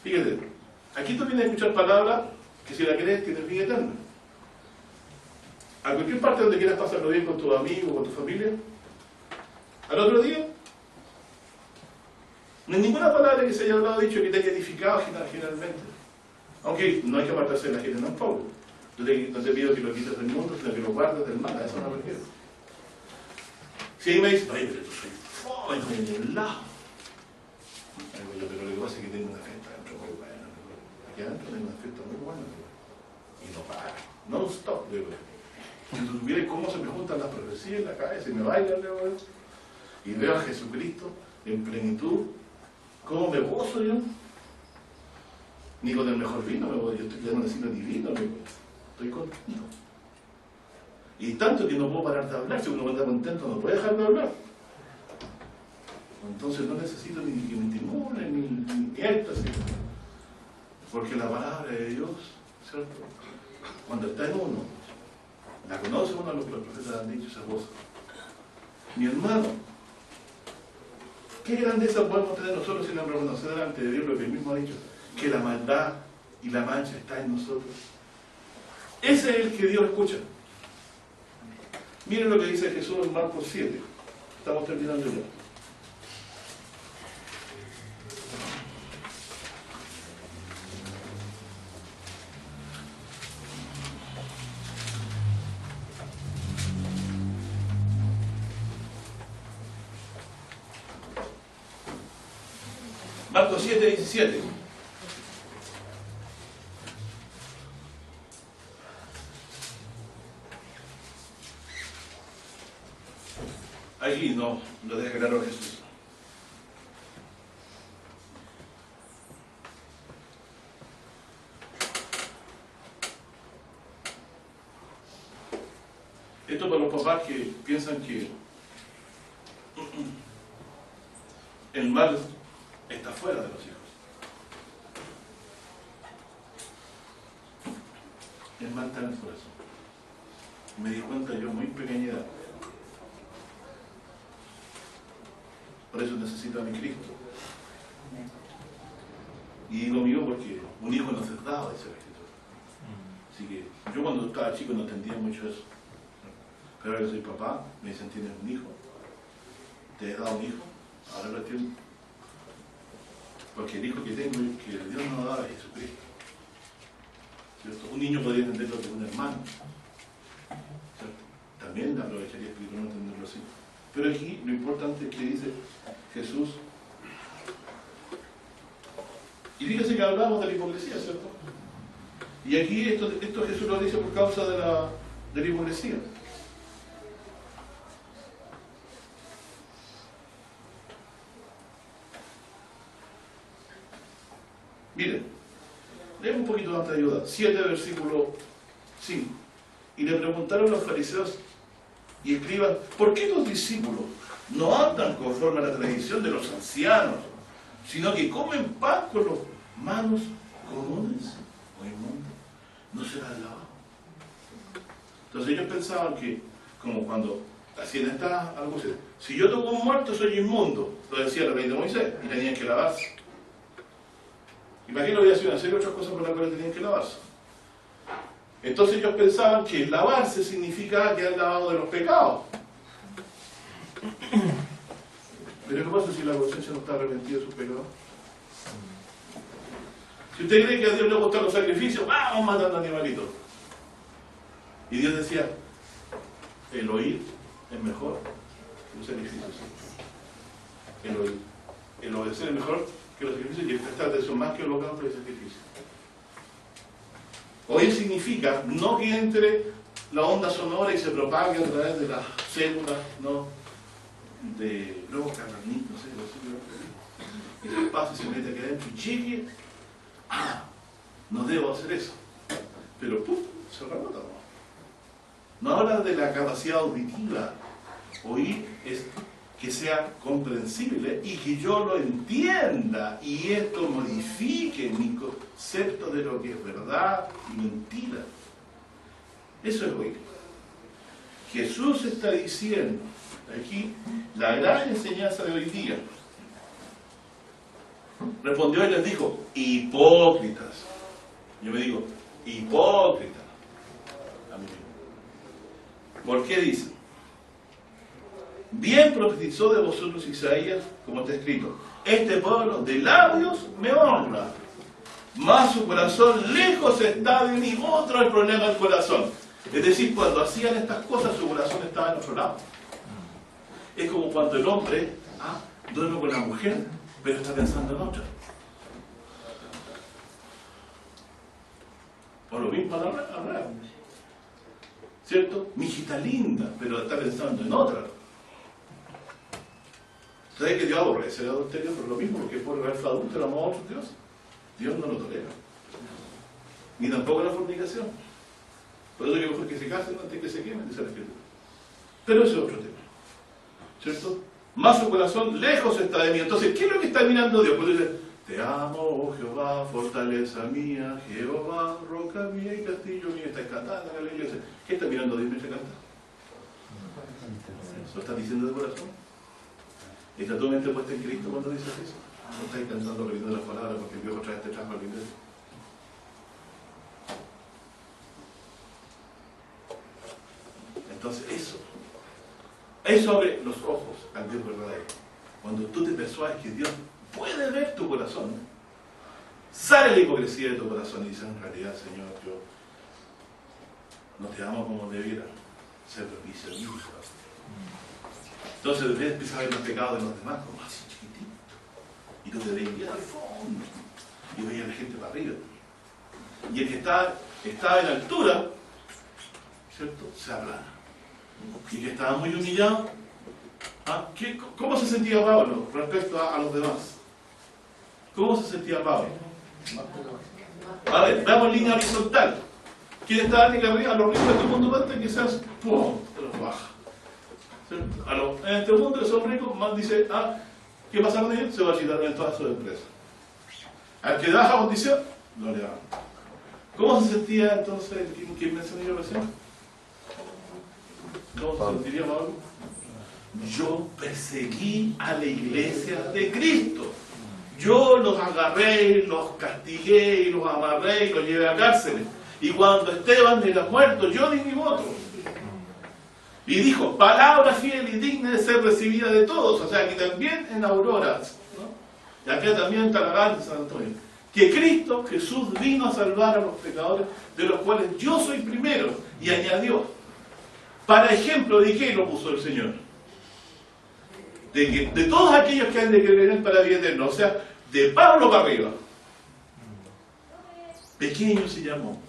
Fíjate, aquí tú vienes a escuchar palabras que si la crees tienes vida eterna. A cualquier parte donde quieras pasarlo bien con tus amigos, con tu familia, al otro día, no hay ninguna palabra que se haya hablado dicho que te haya edificado generalmente. Aunque no hay que apartarse de la gente tampoco. No te pido que lo quites del mundo, sino que lo guardes del mal, a eso no me refiero. Si ahí me dicen, oye, pero tú soy fome, no hay ningún lado. Pero lo que pasa es que tengo una fiesta dentro muy buena. Aquí adentro tengo una fiesta muy buena. Y no para, no stop, digo. Si tú supieras cómo se me juntan las profecías en la cabeza y me bailan, digo, y veo a Jesucristo en plenitud, ¿cómo me gozo yo? Ni con el mejor vino me voy, yo estoy ya no necesito ni vino, estoy contento. Y tanto que no puedo parar de hablar, si uno está contento no puede dejar de hablar. Entonces no necesito ni que me estimulen, ni éxtasis. Porque la palabra de Dios, ¿cierto? Cuando está en uno, la conoce uno, lo que los profetas han dicho, esa voz. Mi hermano, ¿qué grandeza podemos tener nosotros sin reconocer delante de Dios lo que Él mismo ha dicho? Que la maldad y la mancha está en nosotros. Ese es el que Dios escucha. Miren lo que dice Jesús en Marcos 7. Estamos terminando ya. Marcos 7, 17. Allí no, lo deja claro Jesús. Esto para los papás que piensan que el mal está fuera de los hijos. El mal está en el corazón. Me di cuenta yo muy pequeña edad. Por eso necesito a mi Cristo. Y digo mío porque un hijo no se daba, dice la Escritura. Así que yo cuando estaba chico no entendía mucho eso. Pero ahora que soy papá, me dicen, tienes un hijo. Te he dado un hijo, ahora lo entiendo. Porque el hijo que tengo es que Dios nos daba a Jesucristo. ¿Cierto? Un niño podría entender lo que es un hermano. ¿Cierto? También aprovecharía espíritu no entenderlo así. Pero aquí lo importante es que dice Jesús. Y fíjese que hablamos de la hipocresía, ¿cierto? Y aquí esto Jesús lo dice por causa de la hipocresía. Miren, leemos un poquito más de ayuda. 7, versículo 5. Y le preguntaron los fariseos y escribas, ¿por qué los discípulos no andan conforme a la tradición de los ancianos, sino que comen pan con los manos comunes o inmundos? ¿No será lavado? Entonces ellos pensaban que, como cuando hacían algo así, si yo toco un muerto soy inmundo, lo decía la ley de Moisés, y tenían que lavarse. Imagino que había sido en serio otras cosas por las cuales tenían que lavarse. Entonces ellos pensaban que lavarse significaba que han lavado de los pecados. Pero ¿qué pasa si la conciencia no está arrepentida de sus pecados? Si usted cree que a Dios le gustan los sacrificios, vamos matando animalitos. Y Dios decía, el oír es mejor que los sacrificios. El oír. El obedecer es mejor que los sacrificios y el prestar atención más que los holocaustos y sacrificios. Oír significa no que entre la onda sonora y se propague a través de las células, no, de globos carranitos, no sé, y se pasa y se mete aquí adentro y llegue, no debo hacer eso, pero ¡pum!, se rebota. No habla de la capacidad auditiva. Oír es que sea comprensible y que yo lo entienda y esto modifique mi concepto de lo que es verdad y mentira. Eso es oír. Jesús está diciendo aquí la gran enseñanza de hoy día. Respondió y les dijo, hipócritas. Yo me digo, hipócritas. A mí mismo. ¿Por qué dicen? Bien profetizó de vosotros Isaías, como está escrito, este pueblo de labios me honra, mas su corazón lejos está de mí. Otro es el problema del corazón. Es decir, cuando hacían estas cosas, su corazón estaba en otro lado. Es como cuando el hombre duerme con la mujer, pero está pensando en otra. O lo mismo al revés. ¿Cierto? Mi hijita linda, pero está pensando en otra. ¿Sabes que Dios aborrece el adulterio? Pero lo mismo, porque por el adúltero amó a otros dioses. Dios no lo tolera. Ni tampoco la fornicación. Por eso es que mejor que se casen antes que se quemen, dice la Escritura. Pero ese es otro tema. ¿Cierto? Más su corazón lejos está de mí. Entonces, ¿qué es lo que está mirando Dios? Pues dice, te amo, oh Jehová, fortaleza mía, Jehová, roca mía y castillo mío. Está cantando en la iglesia. ¿Qué está mirando Dios mientras canta? ¿Lo está diciendo de corazón? ¿Está tu mente puesta en Cristo cuando dices eso? No estáis cantando repitiendo las palabras porque Dios otra vez te trajo al iglesia. Entonces eso abre los ojos al Dios verdadero. Cuando tú te persuades que Dios puede ver tu corazón, sale la hipocresía de tu corazón y dices, en realidad, Señor, yo no te amo como debiera ser propicio a mí. Entonces empiezas a ver los pecados de los demás como así chiquititos. Y tú te veías bien al fondo. Y veías a la gente para arriba. Y el que estaba en altura, ¿cierto?, se aplana. Y que estaba muy humillado, ¿ah? ¿Cómo se sentía Pablo respecto a los demás? ¿Cómo se sentía Pablo? A ver, veamos línea horizontal. ¿Quién está en arriba? A los ricos de este mundo antes quizás, ¡pum!, te los baja. En este mundo que son ricos, más dice, ¿qué pasa con ellos? Se va a quitar en todas sus empresas. Al que baja condición, lo levanta. ¿Cómo se sentía entonces quien mencioné recién? ¿Cómo se sentiría Pablo? Yo perseguí a la iglesia de Cristo. Yo los agarré, los castigué, los amarré y los llevé a cárceles. Y cuando Esteban era muerto, yo di mi voto. Y dijo, palabra fiel y digna de ser recibida de todos. O sea, que también en Aurora, ¿no?, y acá también en Talagante, San Antonio, que Cristo Jesús vino a salvar a los pecadores, de los cuales yo soy primero. Y añadió, para ejemplo, ¿de qué lo puso el Señor? De todos aquellos que han de creer en él para vida eterna. O sea, de Pablo para arriba. Pequeño se llamó.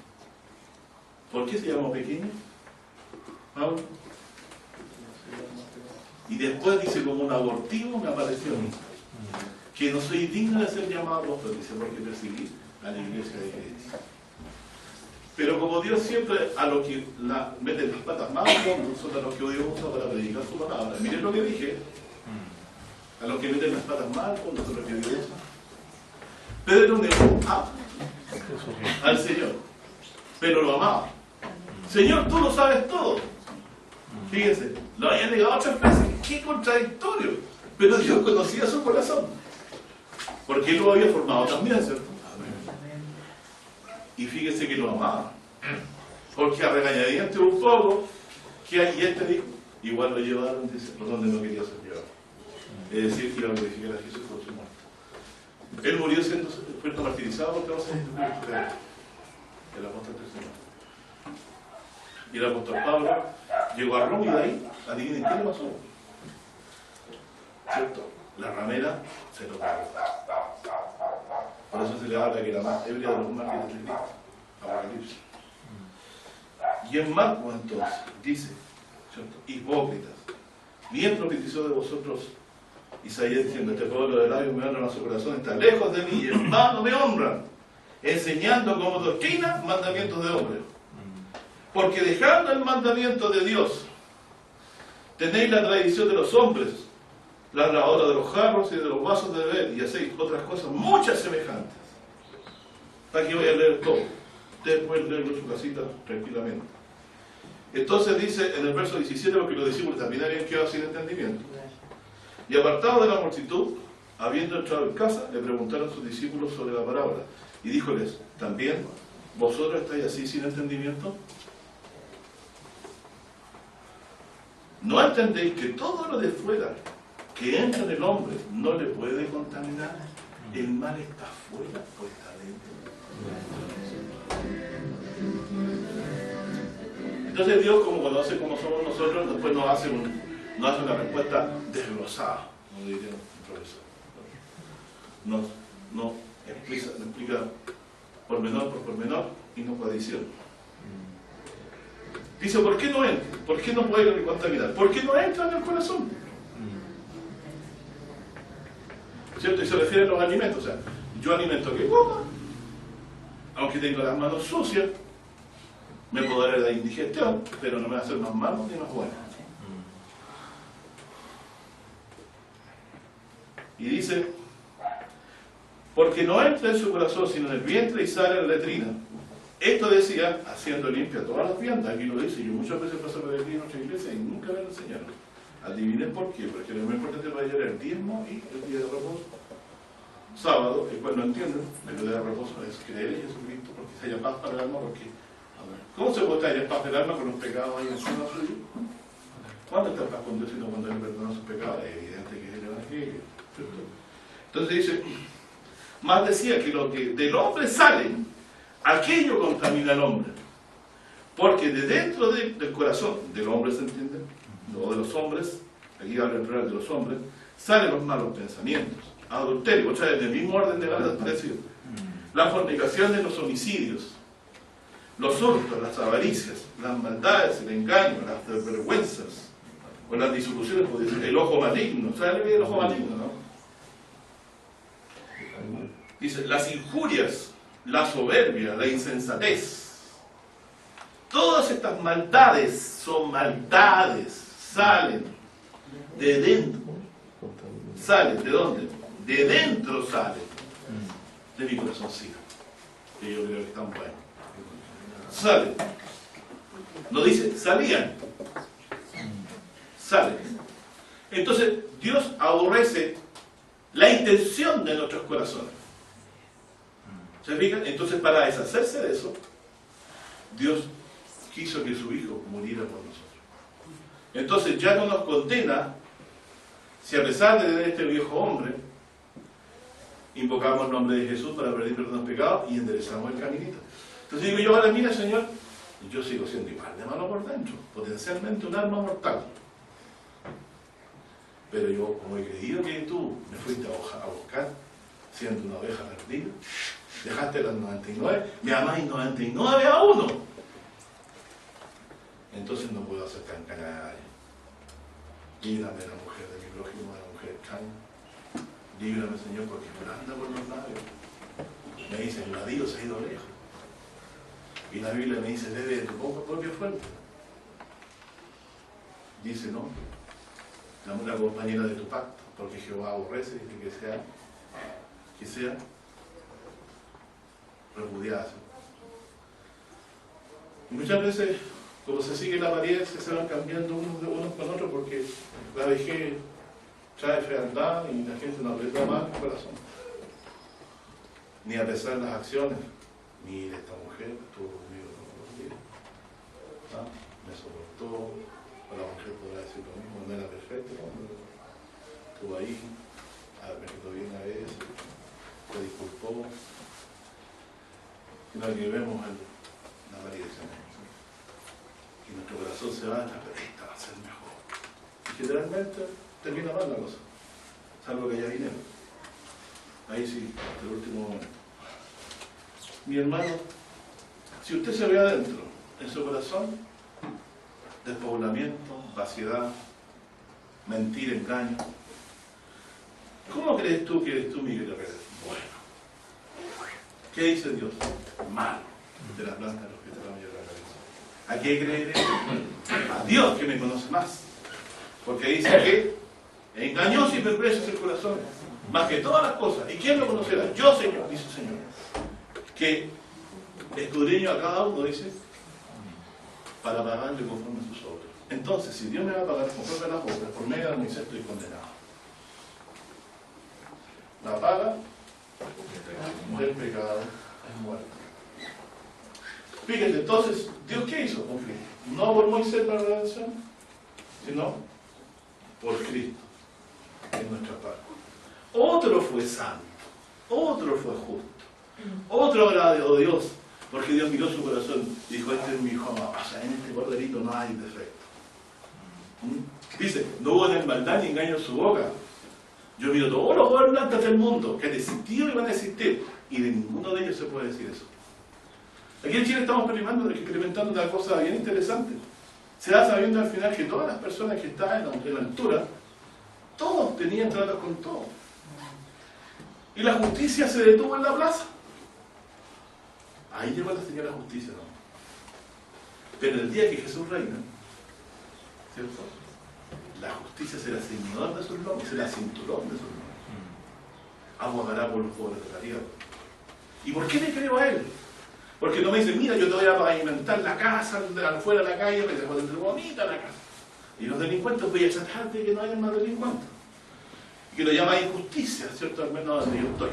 ¿Por qué se llamó pequeño? Pablo. Y después dice, como un abortivo me apareció a mí, que no soy digno de ser llamado apóstol, dice, porque perseguí a la iglesia de Cristo. Pero como Dios siempre a los que meten las patas más al fondo son a los que Dios usa para predicar su palabra. Miren lo que dije. A los que meten las patas más al fondo son los que Dios usa. Pedro negó al Señor, pero lo amaba. Señor, tú lo sabes todo. Fíjense, lo había negado 3 veces. ¡Qué contradictorio! Pero Dios conocía su corazón, porque Él lo había formado también, ¿cierto? Y fíjense que lo amaba, porque a regañadientes un poco, que y este dijo, igual lo llevaron, dice, por donde no quería ser llevado. Es decir, que iba a glorificar a Jesús por su muerte. Él murió fue martirizado porque no se el apóstol del Señor. Y el apóstol Pablo llegó a Roma y de ahí, adivinen qué le pasó. ¿Cierto? La ramera se lo pagó. Por eso se le habla que la más ebria de los mártires de Cristo. Apocalipsis. Y en Marcos entonces dice, ¿cierto?, hipócritas, bien profetizó de vosotros Isaías diciendo, este pueblo de labios me honran a su corazón, está lejos de mí y en vano me honran, enseñando como doctrina mandamientos de hombres. Porque dejando el mandamiento de Dios, tenéis la tradición de los hombres, la lavadora de los jarros y de los vasos de beber, y hacéis otras cosas muchas semejantes. Para que voy a leer todo. Ustedes pueden leerlo en su casita tranquilamente. Entonces dice en el verso 17, porque los discípulos también habían quedado sin entendimiento. Y apartados de la multitud, habiendo entrado en casa, le preguntaron a sus discípulos sobre la parábola. Y díjoles, ¿también vosotros estáis así sin entendimiento? ¿No entendéis que todo lo de fuera que entra en el hombre no le puede contaminar? El mal está fuera o está dentro. Entonces Dios, como conoce cómo somos nosotros, después nos hace una respuesta desglosada, como diría un profesor. Nos explica pormenor por pormenor y no por adición. Dice, ¿por qué no entra? ¿Por qué no puede contaminar? ¿Por qué no entra en el corazón? ¿Cierto? Y se refiere a los alimentos. O sea, yo alimento que coma, aunque tengo las manos sucias, me puedo dar la indigestión, pero no me va a hacer más malo ni más bueno. Y dice, porque no entra en su corazón, sino en el vientre y sale a la letrina. Esto decía, haciendo limpia todas las viandas. Aquí lo dice, yo muchas veces paso por aquí en nuestra iglesia y nunca me lo enseñaron. Adivinen por qué, porque lo más importante para ellos era el diezmo y el día de reposo. Sábado, el cual no entienden, el día de reposo es creer en Jesucristo, porque se haya paz para el alma, porque ¿cómo se puede traer paz del alma con los pecados ahí encima suyo? ¿Cuándo está paz con Dios sino cuando Él perdona sus pecados? Es evidente que es el Evangelio, ¿cierto? Entonces dice, más decía que lo que del hombre sale, aquello contamina al hombre. Porque de dentro del corazón del hombre, ¿se entiende? O de los hombres, aquí habla en plural de los hombres, salen los malos pensamientos, adulterio, otra vez, del mismo orden de valores parecido. Las fornicaciones, los homicidios, los hurtos, las avaricias, las maldades, el engaño, las desvergüenzas, o las disoluciones, pues, el ojo maligno. ¿Sabe el ojo maligno, no? Dice, las injurias, la soberbia, la insensatez. Todas estas maldades son maldades, salen de dentro. ¿Salen de dónde? De dentro salen. De mi corazoncito. Que yo creo que están buenos. Salen. No dice, salían. Salen. Entonces, Dios aborrece la intención de nuestros corazones. ¿Se fijan? Entonces, para deshacerse de eso, Dios quiso que su Hijo muriera por nosotros. Entonces, ya no nos condena si a pesar de tener este viejo hombre, invocamos el nombre de Jesús para pedir perdón de los pecados y enderezamos el caminito. Entonces digo yo, ahora mira, Señor, yo sigo siendo igual de malo por dentro, potencialmente un alma mortal. Pero yo, como he creído que tú me fuiste a buscar, siendo una oveja perdida, dejaste las 99, me amáis 99 a 1. Entonces no puedo hacer cancar a nadie. Líbrame la mujer de mi prójimo, de la mujer extraña. Líbrame, Señor, porque me anda por los labios. Me dice, el ladillo se ha ido lejos. Y la Biblia me dice, bebe de tu propia fuente. Dice, no, dame una compañera de tu pacto, porque Jehová aborrece y que sea repudiada. Y muchas veces, como se sigue la apariencia, se van cambiando unos con otros, porque la vejez trae fealdad y la gente no aprieta más el corazón. Ni a pesar de las acciones. Mire, esta mujer estuvo conmigo todos los días. ¿Ah? Me soportó. La mujer podrá decir lo mismo, no era perfecto, pero estuvo ahí, me quedó bien a veces, se disculpó. Y aquí vemos la apariencia. Y nuestro corazón se va, esta va a ser mejor. Y generalmente termina mal la cosa, salvo que haya dinero. Ahí sí, hasta el último momento. Mi hermano, si usted se ve adentro, en su corazón, despoblamiento, vaciedad, mentira, engaño, ¿cómo crees tú que eres tú, Miguel Herrera? Bueno. ¿Qué dice Dios? Malo. De la planta de los pies de la mayor de la cabeza. ¿A qué creeré? A Dios, que me conoce más. Porque dice que engañoso y perverso es el corazón, más que todas las cosas. ¿Y quién lo conocerá? Yo, Señor, dice el Señor. Que escudriño a cada uno, dice, para pagarle conforme a sus obras. Entonces, si Dios me va a pagar conforme a las obras, por medio de Moisés estoy condenado. La paga del pecado es muerte. Fíjense, entonces, ¿Dios qué hizo? Cumplir. No por Moisés la redención, sino por Cristo en nuestra parte. Otro fue santo, otro fue justo, otro agradó a Dios, porque Dios miró su corazón y dijo, este es mi hijo amado, o sea, en este corderito no hay defecto. Dice, no hubo ni maldad ni engaño en su boca. Yo miro todos los gobernantes del mundo que han existido y van a existir, y de ninguno de ellos se puede decir eso. Aquí en Chile estamos experimentando una cosa bien interesante. Se va sabiendo al final que todas las personas que estaban en la altura, todos tenían tratos con todos. Y la justicia se detuvo en la plaza. Ahí llegó la señora justicia, ¿no? Pero el día que Jesús reina, ¿cierto? La justicia será señor de sus lomas, será cinturón de sus lomas. Abogará por los pobres de la tierra. ¿Y por qué le creo a él? Porque no me dice, mira, yo te voy a pavimentar la casa, afuera de la calle, me dejo de bonita la casa. Y los delincuentes voy a tratar de que no haya más delincuentes. Y que lo llama injusticia, ¿cierto? Al menos donde yo estoy.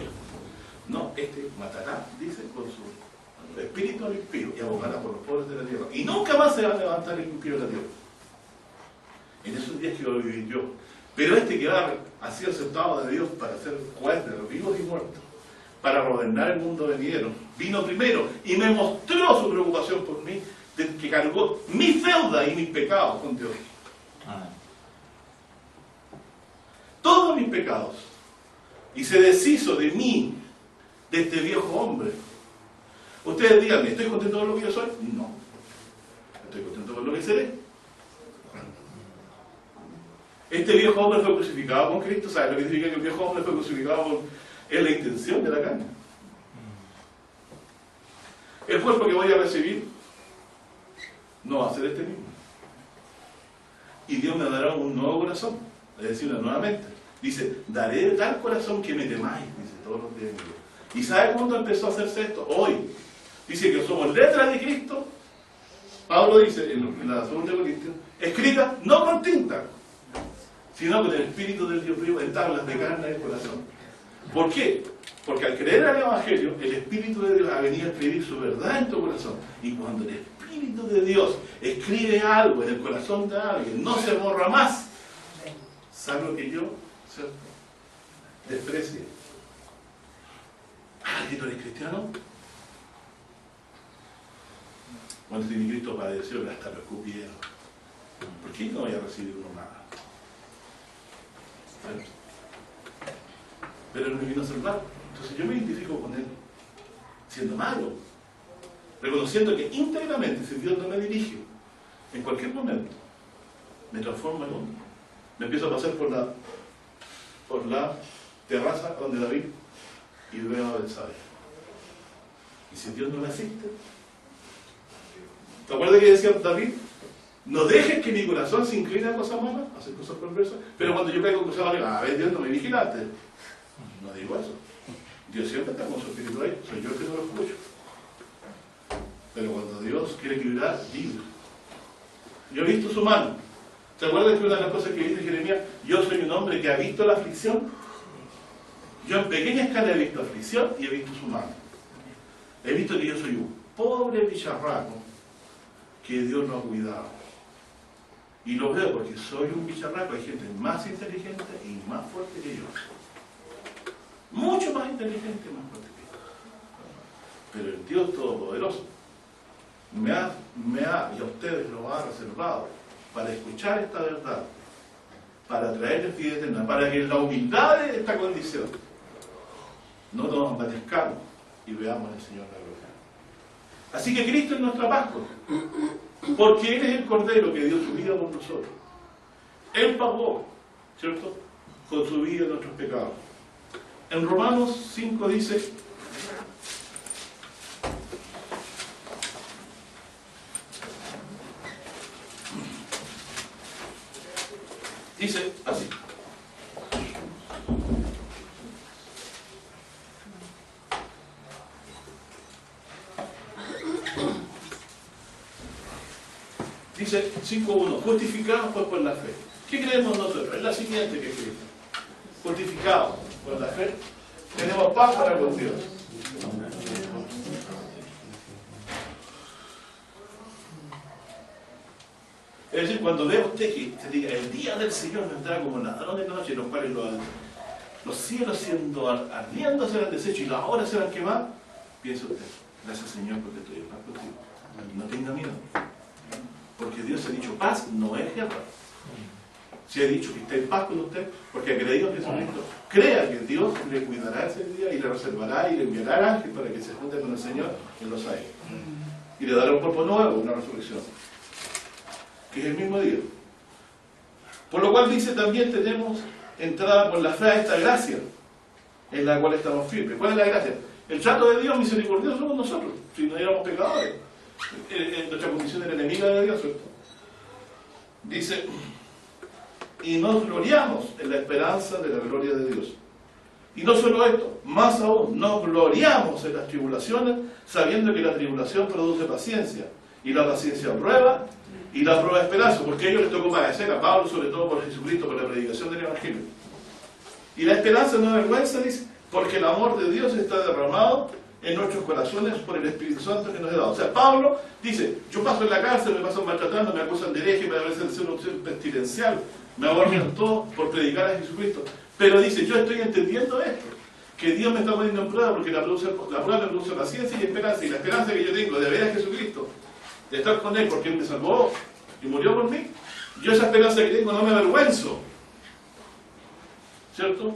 No, este matará, dice, con su espíritu al impío y abogará por los pobres de la tierra. Y nunca más se va a levantar el impío de la tierra. En esos días que voy a vivir yo. Pero este que va a ser aceptado de Dios para ser juez de los vivos y muertos, para gobernar el mundo venidero, vino primero y me mostró su preocupación por mí, de que cargó mis deudas y mis pecados con Dios. Todos mis pecados y se deshizo de mí, de este viejo hombre. Ustedes díganme, ¿estoy contento con lo que yo soy? No. ¿Estoy contento con lo que seré? Este viejo hombre fue crucificado con Cristo. ¿Sabes lo que significa que el viejo hombre fue crucificado con? Es la intención de la carne. El cuerpo que voy a recibir no va a ser este mismo. Y Dios me dará un nuevo corazón, es decir, una nueva mente. Dice, daré tal corazón que me temáis, dice todos los días. ¿Y sabe cuándo empezó a hacerse esto? Hoy. Dice que somos letras de Cristo. Pablo dice en la segunda de Corintios, escritas no con tinta, sino con el Espíritu del Dios vivo en tablas de carne del corazón. ¿Por qué? Porque al creer al Evangelio, el Espíritu de Dios ha venido a escribir su verdad en tu corazón. Y cuando el Espíritu de Dios escribe algo en el corazón de alguien, no se borra más. ¿Sabe lo que yo, cierto, desprecie? ¿Que tú eres cristiano? Cuando ni Cristo padeció, hasta lo escupieron. ¿Por qué no voy a recibir uno más? ¿Cierto? Pero Él me vino a salvar. Entonces yo me identifico con Él, siendo malo, reconociendo que íntegramente, si Dios no me dirige, en cualquier momento, me transformo en uno. Me empiezo a pasar por la terraza donde David y veo a Betsabé. Y si Dios no me asiste, ¿te acuerdas que decía David? No dejes que mi corazón se incline a cosas malas, a hacer cosas perversas. Pero cuando yo caigo en cosas malas, a ver, Dios no me vigilaste. No digo eso. Dios siempre está con su espíritu ahí, soy yo el que no lo escucho. Pero cuando Dios quiere equilibrar, libre. Yo he visto su mano. ¿Te acuerdas que una de las cosas que dice Jeremías? Yo soy un hombre que ha visto la aflicción. Yo en pequeña escala he visto aflicción y he visto su mano. He visto que yo soy un pobre bicharraco que Dios no ha cuidado. Y lo veo porque soy un bicharraco. Hay gente más inteligente y más fuerte que yo. Mucho más inteligente y más fuerte que yo. Pero el Dios Todopoderoso me ha y a ustedes lo ha reservado para escuchar esta verdad, para traerles vida eterna, para que en la humildad de esta condición no nos envanezcamos y veamos al Señor la gloria. Así que Cristo es nuestra Pascua, porque Él es el Cordero que dio su vida por nosotros. Él pagó, ¿cierto?, con su vida nuestros pecados. En Romanos 5 dice, así. Dice 5.1, justificados pues por la fe. ¿Qué creemos nosotros? Es la siguiente que creemos. Justificados por la fe, tenemos paz para con Dios. Es decir, cuando vea usted que se diga, el día del Señor vendrá como ladrón de noche, en los cuales los cielos siendo ardiendo serán deshechos y las horas serán quemadas, piense usted, gracias Señor porque estoy en paz contigo. No tenga miedo. Porque Dios ha dicho paz, no es guerra. Si ha dicho que está en paz con usted, porque ha creído en Jesucristo, crea que Dios le cuidará ese día y le reservará y le enviará al ángel para que se junte con el Señor en los aires. Y le dará un cuerpo nuevo, una resurrección, que es el mismo día. Por lo cual dice también tenemos entrada por la fe a esta gracia, en la cual estamos firmes. ¿Cuál es la gracia? El trato de Dios misericordioso somos nosotros, si no éramos pecadores. Nuestra condición era enemiga de Dios, ¿cierto? Dice, y nos gloriamos en la esperanza de la gloria de Dios. Y no solo esto, más aún, nos gloriamos en las tribulaciones, sabiendo que la tribulación produce paciencia, y la paciencia prueba, y la prueba esperanza, porque a ellos les tocó padecer, a Pablo sobre todo por Jesucristo, por la predicación del Evangelio. Y la esperanza no avergüenza, dice, porque el amor de Dios está derramado en nuestros corazones por el Espíritu Santo que nos ha dado. O sea, Pablo dice, yo paso en la cárcel, me paso maltratando, me acusan de hereje, me acusan de ser una opción pestilencial, me aborrecen todo por predicar a Jesucristo. Pero dice, yo estoy entendiendo esto, que Dios me está poniendo en prueba porque la prueba me produce paciencia y esperanza, y la esperanza que yo tengo de ver a Jesucristo, de estar con Él porque Él me salvó y murió por mí, yo esa esperanza que tengo no me avergüenzo, ¿cierto?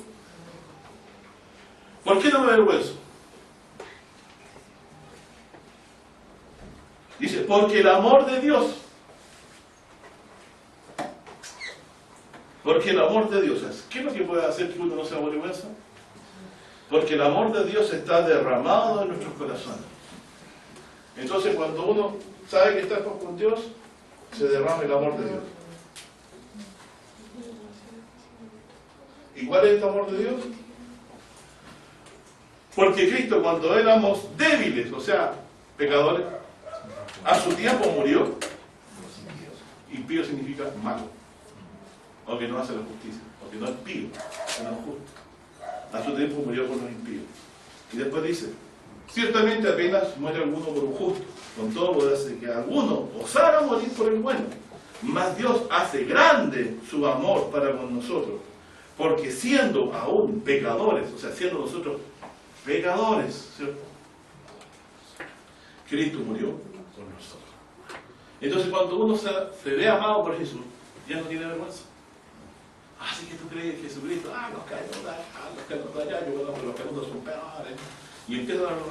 ¿Por qué no me avergüenzo? Dice, porque el amor de Dios. Porque el amor de Dios, ¿qué es lo que puede hacer que uno no se avergüenza? Porque el amor de Dios está derramado en nuestros corazones. Entonces cuando uno sabe que está con Dios, se derrama el amor de Dios. ¿Y cuál es este amor de Dios? Porque Cristo, cuando éramos débiles, o sea, pecadores, a su tiempo murió. Impío significa malo, o que no hace la justicia, o que no es pío, que no es justo. A su tiempo murió por los impíos. Y después dice, ciertamente apenas muere alguno por un justo, con todo puede hacer que alguno osara morir por el bueno. Mas Dios hace grande su amor para con nosotros, porque siendo aún pecadores, o sea, siendo nosotros pecadores, ¿cierto? Cristo murió por nosotros. Entonces cuando uno se ve amado por Jesús, ya no tiene vergüenza. Así que tú crees que Jesucristo, los que nos dañan, yo conozco los que no son peores. Y empiezan a hablar,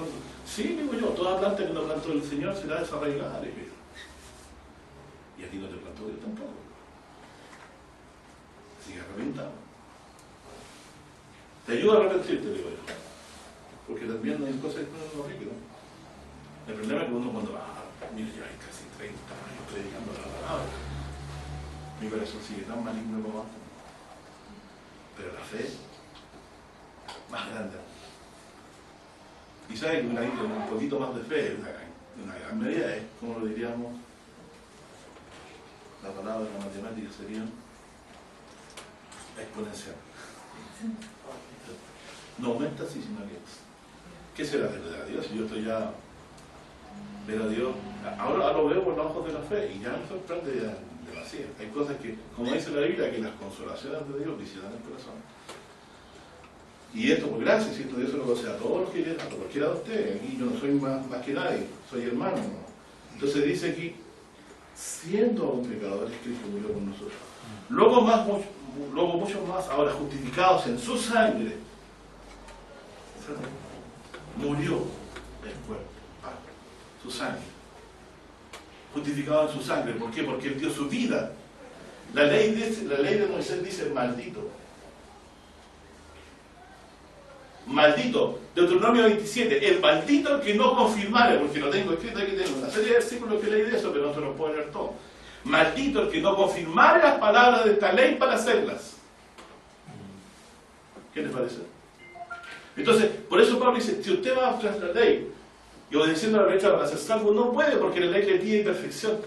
sí, digo yo, toda planta que no plantó el Señor será desarraigada. Y a ti no te plantó Dios tampoco. Así que arrepentado. Te ayuda a arrepentirte, digo yo. Porque también hay cosas que no son horribles. El problema es que uno cuando mira, ya hay casi 30 años predicando la palabra, mi corazón sigue tan maligno como antes. Pero la fe, más grande. Y sabe que un poquito más de fe, una gran medida es, como lo diríamos, la palabra de la matemática sería exponencial. No aumenta así, sino que ¿qué será de ver a Dios? Si yo estoy ya ver a Dios, ahora lo veo por los ojos de la fe y ya me sorprende demasiado. Hay cosas que, como dice la Biblia, que las consolaciones de Dios visitan el corazón. Y esto por gracia, si esto Dios se lo concede a todos los que a cualquiera de ustedes. Aquí yo no soy más que nadie, soy hermano, ¿no? Entonces dice aquí, siendo aún pecadores, Cristo murió por nosotros. Luego muchos más, ahora justificados en su sangre, murió el cuerpo, su sangre. Justificado en su sangre, ¿por qué? Porque Él dio su vida. La ley de Moisés dice maldito. Maldito, Deuteronomio 27, el maldito que no confirmare, porque lo tengo escrito aquí, tengo una serie de versículos que leí de eso, pero no se los puedo leer todo. Maldito el que no confirmare las palabras de esta ley para hacerlas. ¿Qué les parece? Entonces, por eso Pablo dice, si usted va tras la ley y obedeciendo la ley para ser salvo, no puede, porque la ley le pide imperfección.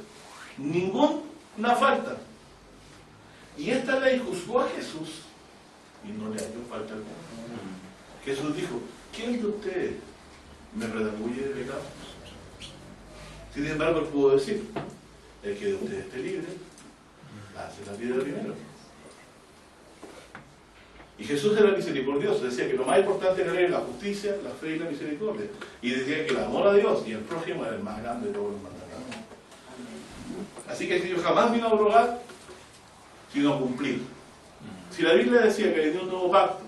Ninguna falta. Y esta ley juzgó a Jesús y no le halló falta alguna. Jesús dijo, ¿quién de ustedes me redarguye de pecado? Sin embargo, él pudo decir, el que de ustedes esté libre, hace la piedra primero. Y Jesús era misericordioso, decía que lo más importante era la justicia, la fe y la misericordia. Y decía que el amor a Dios y el prójimo era el más grande de todos los mandamientos. Así que Cristo jamás vino a abrogar, sino a cumplir. Si la Biblia decía que había un nuevo pacto,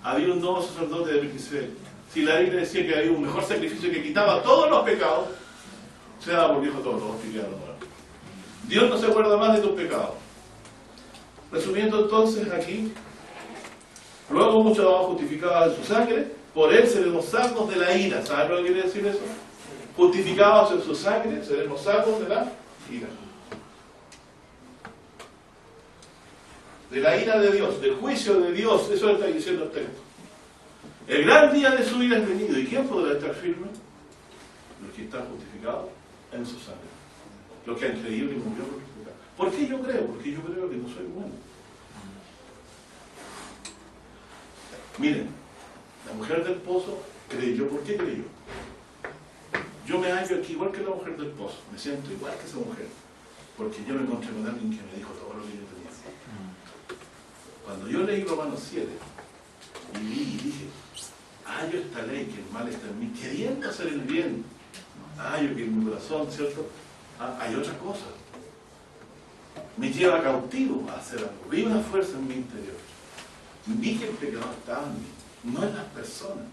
había un nuevo sacerdote de Melquisedec, si la Biblia decía que había un mejor sacrificio que quitaba todos los pecados, se daba por viejo todos los pecados. Dios no se acuerda más de tus pecados. Resumiendo entonces aquí, luego muchos vamos justificados en su sangre, por él seremos salvos de la ira. ¿Sabes lo que quiere decir eso? Justificados en su sangre, seremos salvos de la ira. De la ira de Dios, del juicio de Dios, eso está diciendo el texto. El gran día de su ira es venido. ¿Y quién podrá estar firme? Los que están justificados en su sangre. Los que han creído que murió por los pecados. ¿Por qué yo creo? Porque yo creo que no soy bueno. Miren, la mujer del pozo creyó. ¿Por qué creyó? Yo me hallo aquí igual que la mujer del pozo. Me siento igual que esa mujer. Porque yo me encontré con alguien que me dijo todo lo que yo tenía. Cuando yo leí Romanos 7 y vi y dije, hallo esta ley que el mal está en mí, queriendo hacer el bien, hallo que en mi corazón, ¿cierto? Hay otra cosa. Me lleva cautivo a hacer algo. Vi una fuerza en mi interior. Vi que el pecado estaba en mí. no en las personas.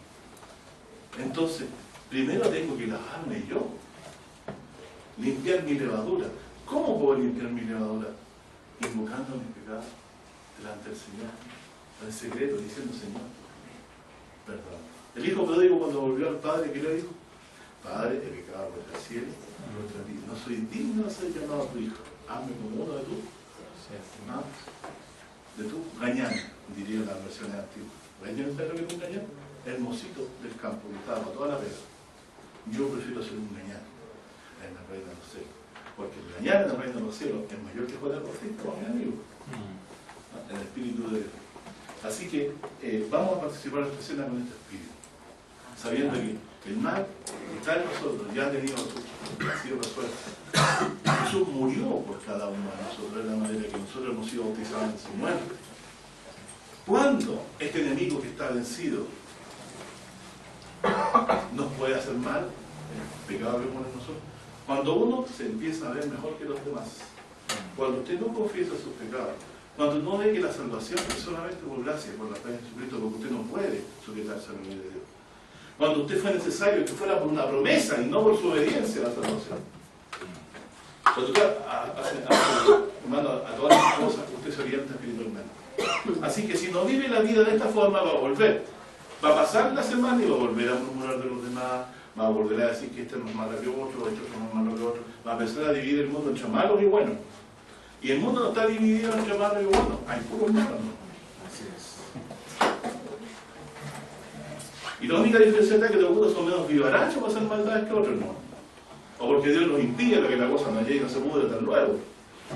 Entonces, primero tengo que lavarme yo, limpiar mi levadura. ¿Cómo puedo limpiar mi levadura? Invocando mis pecados delante del Señor, en secreto, diciendo: Señor, perdón. El hijo pródigo, cuando volvió al padre, ¿qué le dijo? Padre, he pecado contra el cielo, contra ti. No soy digno de ser llamado tu hijo. Hazme como uno de tus hermanos, de tu gañán, diría las versiones antiguas. ¿Gañán es lo que es un gañán? El mocito del campo, que estaba para toda la pega. Yo prefiero ser un gañán en la reina de los cielos, porque el gañán en la reina de los cielos es mayor que Juan el Bautista, mi amigo, en el espíritu de Dios. Así que vamos a participar en esta escena con este espíritu, sabiendo que el mal está en nosotros, ya ha tenido ha sido resuelto. Jesús murió por cada uno de nosotros, de la manera que nosotros hemos sido bautizados en su muerte. ¿Cuándo este enemigo que está vencido nos puede hacer mal? El pecado que pone en nosotros. Cuando uno se empieza a ver mejor que los demás, cuando usted no confiesa sus pecados, cuando no ve que la salvación es solamente por gracia, por la fe en Jesucristo, porque usted no puede sujetarse a la ley de Dios. Cuando usted fue necesario que fuera por una promesa y no por su obediencia a la salvación. Cuando usted hermano, a todas las cosas usted se orienta espiritualmente. Así que si no vive la vida de esta forma, va a volver. Va a pasar la semana y va a volver a murmurar de los demás, va a volver a decir que este es más malo que otro, este es más malo que otro. Va a empezar a dividir el mundo entre malos y buenos. Y el mundo no está dividido entre malos y buenos. Hay puros malos, ¿no? Así es. Y la única diferencia es que los otros son menos vivarachos para hacer maldades que otros, no. O porque Dios nos impide para que la cosa no llegue y no se pudre tan luego.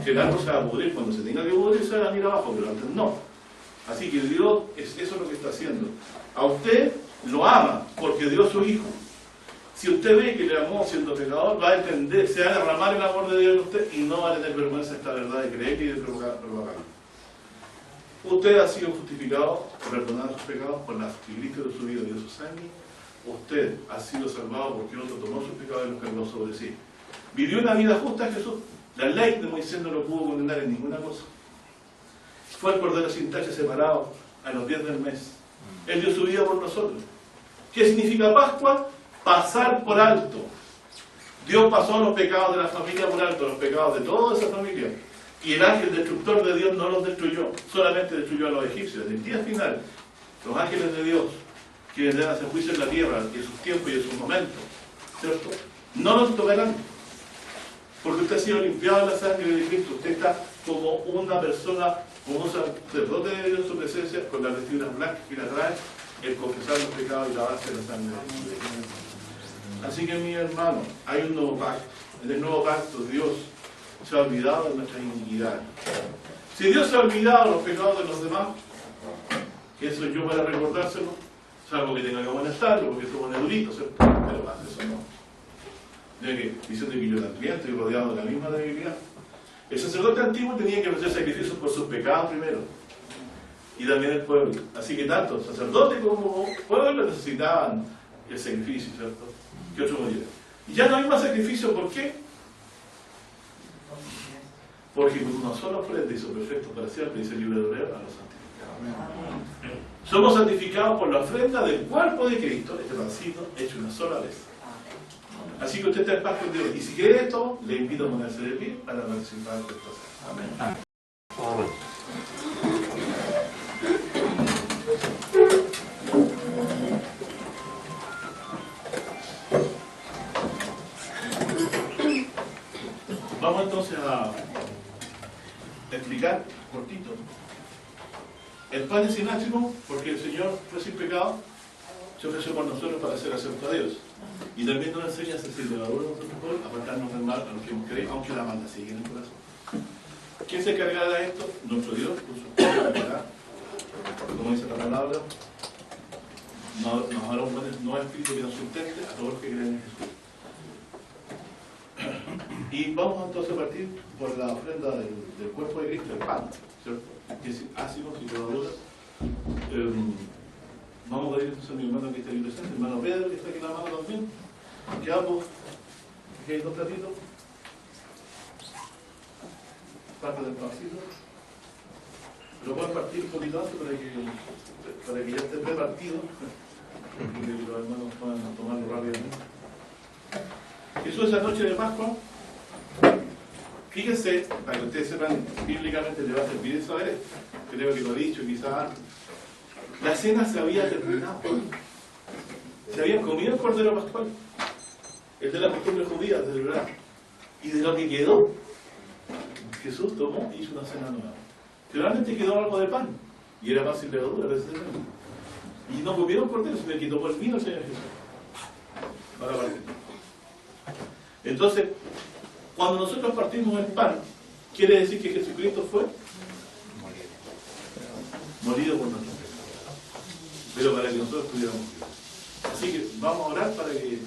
Que el árbol se va a pudrir cuando se tenga que pudrir, se va a ir abajo, pero antes no. Así que Dios, eso es lo que está haciendo. A usted lo ama porque dio su hijo. Si usted ve que le amó siendo pecador, va a entender, se va a derramar el amor de Dios en usted y no va a tener vergüenza de esta verdad de creer y de provocarla. Usted ha sido justificado, perdonado sus pecados por la que Cristo de su vida dio su sangre. Usted ha sido salvado porque otro tomó sus pecados y los cargó sobre sí. Vivió una vida justa Jesús. La ley de Moisés no lo pudo condenar en ninguna cosa. Fue el cordero sin tacha separado a los 10 del mes. Él dio su vida por nosotros. ¿Qué significa Pascua? Pasar por alto. Dios pasó los pecados de la familia por alto, los pecados de toda esa familia. Y el ángel destructor de Dios no los destruyó, solamente destruyó a los egipcios. En el día final, los ángeles de Dios, que vendrán a hacer juicio en la tierra, en sus tiempos y en sus momentos, ¿cierto? No los tocarán. Porque usted ha sido limpiado en la sangre de Cristo. Usted está como una persona, como un sacerdote de Dios en su presencia, con las vestiduras blancas que la trae, el confesar los pecados y lavarse la sangre de Cristo. Así que, mi hermano, hay un nuevo pacto. En el nuevo pacto, Dios se ha olvidado de nuestras iniquidades. Si Dios se ha olvidado los pecados de los demás, ¿quién soy yo para recordárselo? Salvo que tenga que molestarlo, porque se pone durito, ¿cierto? Pero más eso no. Diciendo que yo también estoy rodeado de la misma debilidad. El sacerdote antiguo tenía que hacer sacrificios por sus pecados primero, y también el pueblo. Así que tanto el sacerdote como el pueblo necesitaban el sacrificio, ¿cierto? Que otro muriera. Y ya no hay más sacrificio, ¿por qué? Porque con una sola ofrenda hizo perfecto para siempre, dice el libro de Hebreos, a los santificados. Somos santificados por la ofrenda del cuerpo de Cristo, este pancito hecho una sola vez. Así que usted está en paz con Dios. Y si quiere esto, le invito a ponerse de pie para participar de esto. Amén. Amén. Vamos entonces a explicar cortito. El pan es sinástico porque el Señor fue sin pecado, se ofreció por nosotros para ser acepto a Dios. Y también nos enseña a ser levadura nosotros por apartarnos del mal a los que hemos creído, aunque la maldad sigue en el corazón. ¿Quién se encargará de esto? Nuestro Dios, con su poder, como dice la palabra, nos hará un nuevo espíritu que nos sustente a todos los que creen en Jesús. Y vamos entonces a partir por la ofrenda del cuerpo de Cristo, el pan, ¿cierto? Que es ácido, sin levadura. Vamos a pedir entonces a mi hermano que está aquí presente, el hermano Pedro, que está aquí en la mano también. Que ambos, aquí hay dos platitos. Parte del pancito. Lo pueden partir un poquito antes para que ya esté prepartido, y que los hermanos puedan tomarlo rápidamente. Jesús, esa noche de Pascua, fíjense, para que ustedes sepan, bíblicamente les va a servir de saber esto. Creo que lo he dicho quizás. La cena se había terminado. Se habían comido el cordero pascual, el de la costumbre judía, de verdad. Y de lo que quedó, Jesús tomó y hizo una cena nueva. Finalmente quedó algo de pan, y era pan sin levadura, y no comieron cordero, sino que tomó el vino el Señor Jesús. Para partir. Entonces, cuando nosotros partimos el pan, quiere decir que Jesucristo fue morido por nosotros, pero para que nosotros pudiéramos vivir. Así que vamos a orar para que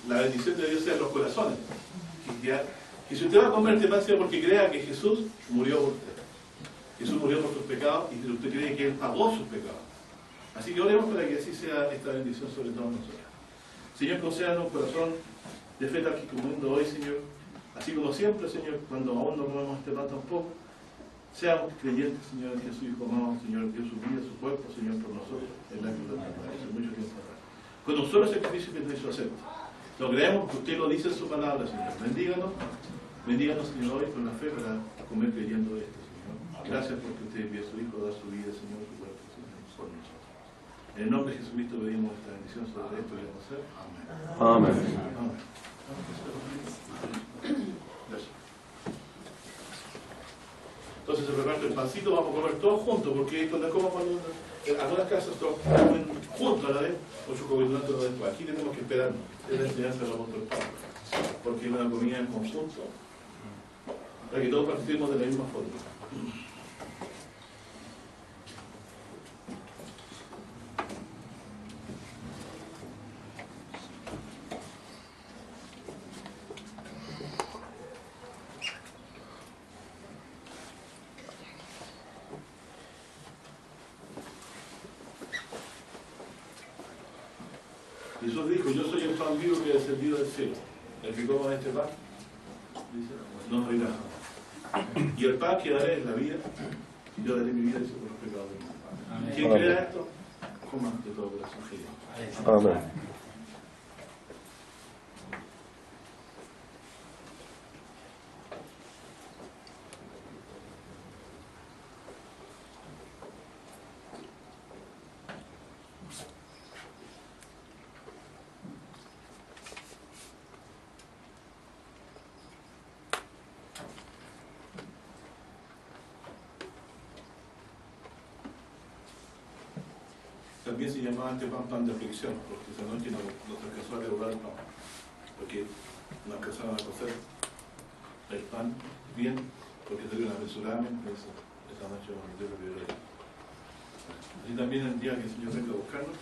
la bendición de Dios sea en los corazones. Que si usted va a comer este pan sea porque crea que Jesús murió por usted. Jesús murió por sus pecados y que usted cree que Él pagó sus pecados. Así que oremos para que así sea esta bendición sobre todos nosotros. Señor, concédanos un corazón de fe tal que comiendo hoy, Señor, así como siempre, Señor, cuando aún no comemos este pan tampoco, seamos creyentes, Señor, en Jesús, Hijo amado, Señor, dio su vida, su cuerpo, Señor, por nosotros, en la cruz del Calvario, hace mucho tiempo atrás. Con un solo sacrificio que nos hizo acepto. Lo creemos porque usted lo dice en su palabra, Señor. Bendíganos, Señor, hoy con la fe para comer creyendo esto, Señor. Gracias porque usted envió a su Hijo a dar su vida, Señor, su cuerpo, Señor, por nosotros. En el nombre de Jesucristo pedimos esta bendición sobre esto y vamos a hacer. Amén. Amén. Gracias. Entonces se reparte el pancito, vamos a comer todos juntos, porque esto no es como cuando en algunas casas todos comen juntos a la vez, o su comiendo a la vez. Aquí tenemos que esperarnos, es la enseñanza del apóstol Pablo, porque es una comida en conjunto, para que todos participemos de la misma forma. Jesús dijo, yo soy el pan vivo que ha descendido del cielo. El que coma este pan, dice, no morirá jamás. Y el pan que daré es la vida, y yo daré mi vida, dice, por los pecados del mundo. ¿Quién crea esto? Coma de todo corazón. Amén. También se llamaba este pan de aflicción, porque esa noche nos alcanzó a regular el pan, porque no alcanzaban a cocer el pan bien, porque tuvieron apresuradamente esa noche nos dio la violencia. Así también el día que el Señor venga a buscarnos,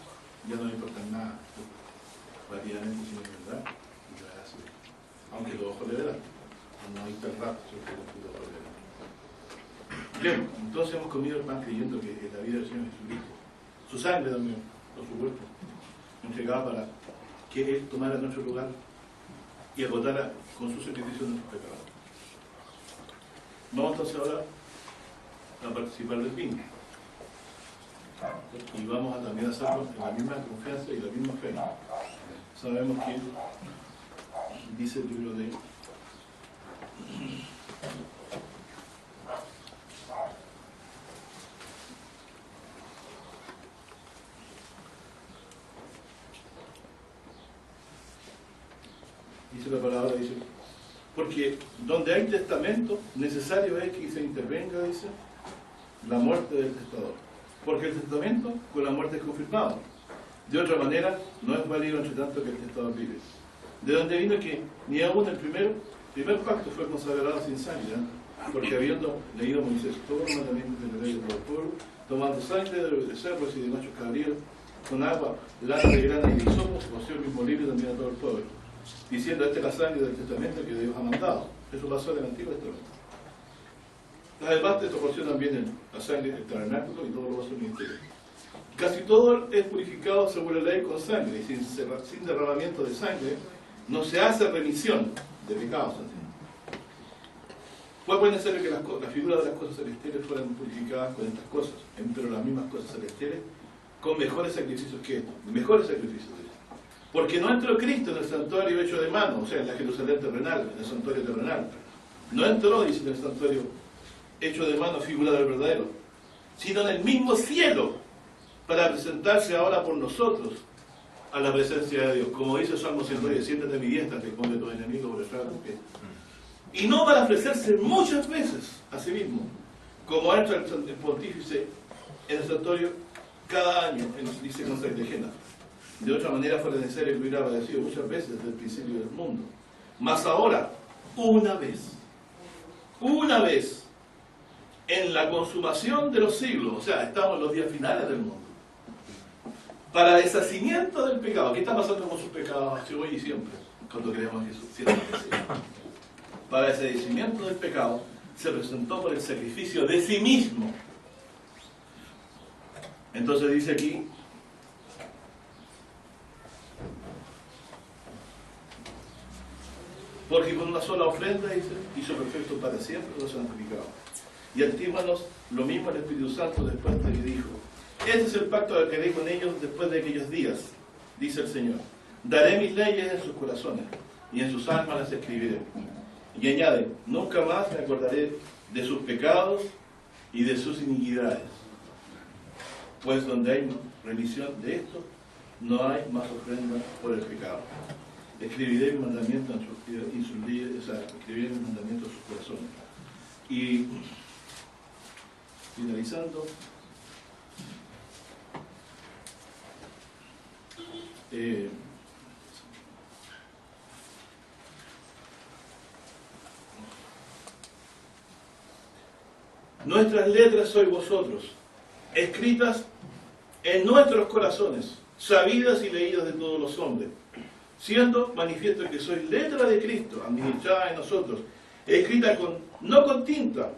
ya no le importa nada, rápidamente, sino en verdad, y gracias. Aunque los ojos le verán, no hay tan rápido, sino que los ojos le verán. Bien, entonces hemos comido el pan creyendo que es la vida del Señor Jesucristo. Su sangre también, o su cuerpo, entregada para que Él tomara nuestro lugar y agotara con su sacrificio nuestros pecados. Vamos entonces ahora a participar del vino. Y vamos a también hacerlo en la misma confianza y la misma fe. Sabemos que dice el libro de la palabra, dice, porque donde hay testamento, necesario es que se intervenga, dice, la muerte del testador. Porque el testamento con la muerte es confirmado. De otra manera, no es válido entre tanto que el testador vive. De donde vino que ni aún el primer pacto fue consagrado sin sangre, ¿eh? Porque habiendo leído Moisés todos los mandamientos de la ley de todo el pueblo, tomando sangre de cerdos y de machos cabríos, con agua, lana de grana y de hisopo, coció el mismo libro también a todo el pueblo, diciendo, esta es la sangre del testamento que Dios ha mandado. Eso pasó en el Antiguo Testamento. Además, esto porciona también la sangre del tabernáculo y todo lo vasos ministerios. Casi todo es purificado según la ley con sangre, y sin derramamiento de sangre no se hace remisión de pecados. Fue necesario que las figuras de las cosas celestiales fueran purificadas con estas cosas, pero las mismas cosas celestiales con mejores sacrificios que estos, mejores sacrificios de estos. Porque no entró Cristo en el santuario hecho de mano, o sea, en la Jerusalén terrenal, en el santuario terrenal. No entró, dice, en el santuario hecho de mano, figura del verdadero, sino en el mismo cielo, para presentarse ahora por nosotros a la presencia de Dios. Como dice Salmo 110, siéntate a mi diestra, te esconde tu enemigo por detrás de tus pies. Y no para ofrecerse muchas veces a sí mismo, como entra el pontífice en el santuario cada año, dice con Santa Igena. De otra manera fuera necesario que hubiera padecido muchas veces desde el principio del mundo. Mas ahora, una vez, en la consumación de los siglos, o sea, estamos en los días finales del mundo, para deshacimiento del pecado. ¿Qué está pasando con sus pecados hoy y siempre? Cuando creemos en Jesús, siempre. Para deshacimiento del pecado, se presentó por el sacrificio de sí mismo. Entonces dice aquí, porque con una sola ofrenda, dice, hizo perfecto para siempre los santificados. Y actívanos lo mismo el Espíritu Santo después de que dijo, este es el pacto que haré con ellos después de aquellos días, dice el Señor. Daré mis leyes en sus corazones y en sus almas las escribiré. Y añade, nunca más me acordaré de sus pecados y de sus iniquidades. Pues donde hay remisión de esto, no hay más ofrenda por el pecado. Escribiré mis mandamientos en sus leyes, o sea, escribiré mis mandamientos en sus corazones. Y finalizando, nuestras letras sois vosotros, escritas en nuestros corazones, sabidas y leídas de todos los hombres, siendo manifiesto que sois letra de Cristo, administrada en nosotros, escrita no con tinta,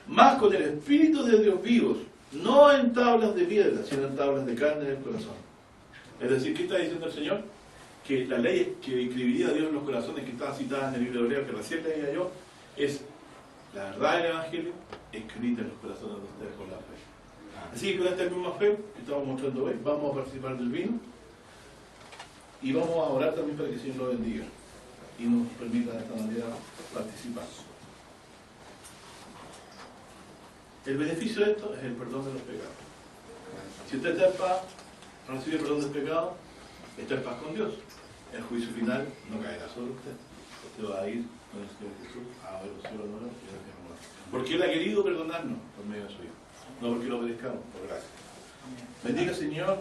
más con el Espíritu de Dios vivos, no en tablas de piedra, sino en tablas de carne del corazón. Es decir, ¿qué está diciendo el Señor? Que la ley que escribiría Dios en los corazones, que estaba citada en el libro hebreo, que recién leía yo, es la verdad del Evangelio escrita en los corazones de ustedes con la fe. Así que con esta misma fe que estamos mostrando hoy, vamos a participar del vino y vamos a orar también para que el Señor lo bendiga y nos permita de esta manera participar. El beneficio de esto es el perdón de los pecados. Si usted está en paz, recibe el perdón del pecado, está en paz con Dios. El juicio final no caerá sobre usted. Usted va a ir con el Señor Jesús a ver los cielos nuevos y el nuevo. Porque Él ha querido perdonarnos por medio de su Hijo. No porque lo merezcamos, por gracia. Bendiga, Señor,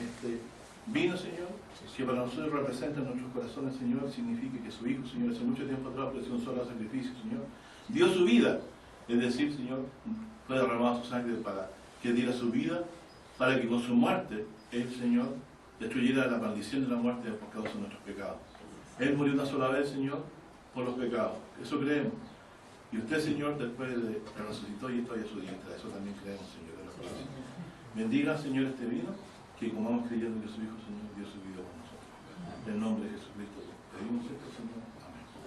este vino, Señor, que para nosotros representa en nuestros corazones, Señor, significa que su Hijo, Señor, hace mucho tiempo atrás ofreció un solo sacrificio, Señor, dio su vida, es decir, Señor, fue derramada su sangre para que diera su vida, para que con su muerte, Él, Señor, destruyera la maldición de la muerte por causa de nuestros pecados. Él murió una sola vez, Señor, por los pecados. Eso creemos. Y usted, Señor, después de resucitó y estoy a su diestra. Eso también creemos, Señor, de la oración. Bendiga, Señor, este vino, que comamos creyendo que su Hijo, Señor, dio su vida por nosotros. En el nombre de Jesucristo pedimos esto, Señor.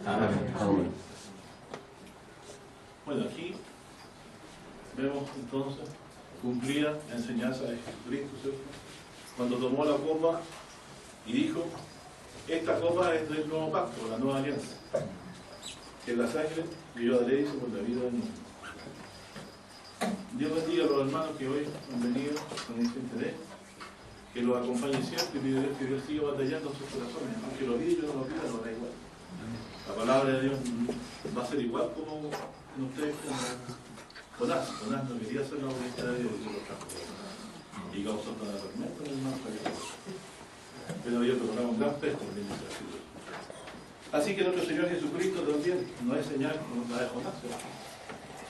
Amén. Amén. Bueno, aquí vemos entonces cumplida la enseñanza de Jesucristo, ¿cierto? Cuando tomó la copa y dijo, esta copa es del nuevo pacto, la nueva alianza, que es la sangre que yo daré por la vida del mundo. Dios bendiga a los hermanos que hoy han venido con ese interés, que los acompañe siempre y pide Dios que Dios siga batallando en sus corazones, aunque lo pide, yo no lo pida, lo da igual. La palabra de Dios va a ser igual como en ustedes, como Jonás no quería hacer la voluntad de Dios y se lo trajo. Y causó toda la tormenta en el mar para que pero Dios preparaba un gran peste en el cielo. Así que nuestro Señor Jesucristo también no es señal como la de Jonás.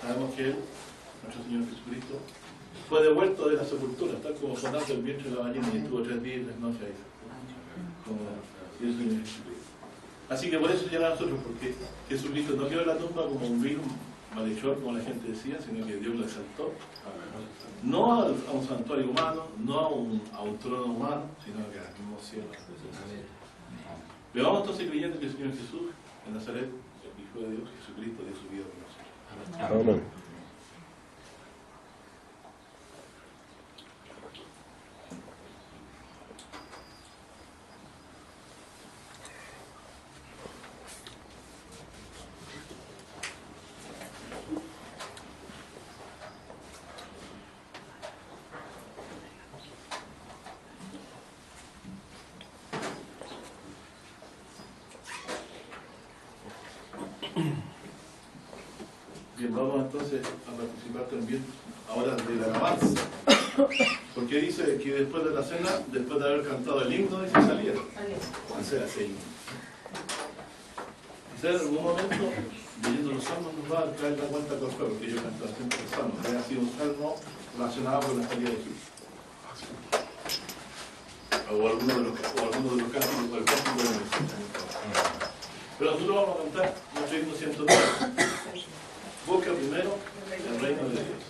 Sabemos que Él, nuestro Señor Jesucristo, fue devuelto de la sepultura, tal como Jonás del vientre de la ballena, y estuvo 3 días y 3 noches ahí, como Dios Señor Jesucristo. Así que por eso llega a nosotros, porque Jesucristo no quedó en la tumba como un virus malhechor, como la gente decía, sino que Dios lo exaltó, no a un santuario humano, no a un trono humano, sino que al mismo cielo. Veamos entonces creyendo que el Señor Jesús en Nazaret Hijo de Dios, Jesucristo, dio su vida por nosotros. Amén. Bien, vamos entonces a participar también ahora de la alabanza. Porque dice que después de la cena, después de haber cantado el himno, dice salieron. Hacer ese himno. Quizás en algún momento, leyendo los salmos, nos va a traer la cuenta con fuego, porque yo canto siempre los salmos. Ha sido un salmo relacionado con la salida de Egipto. O alguno de los cánticos, o el cántico de Moisés. Pero nosotros vamos a cantar nuestro himno 109. Busca primero el reino de Dios.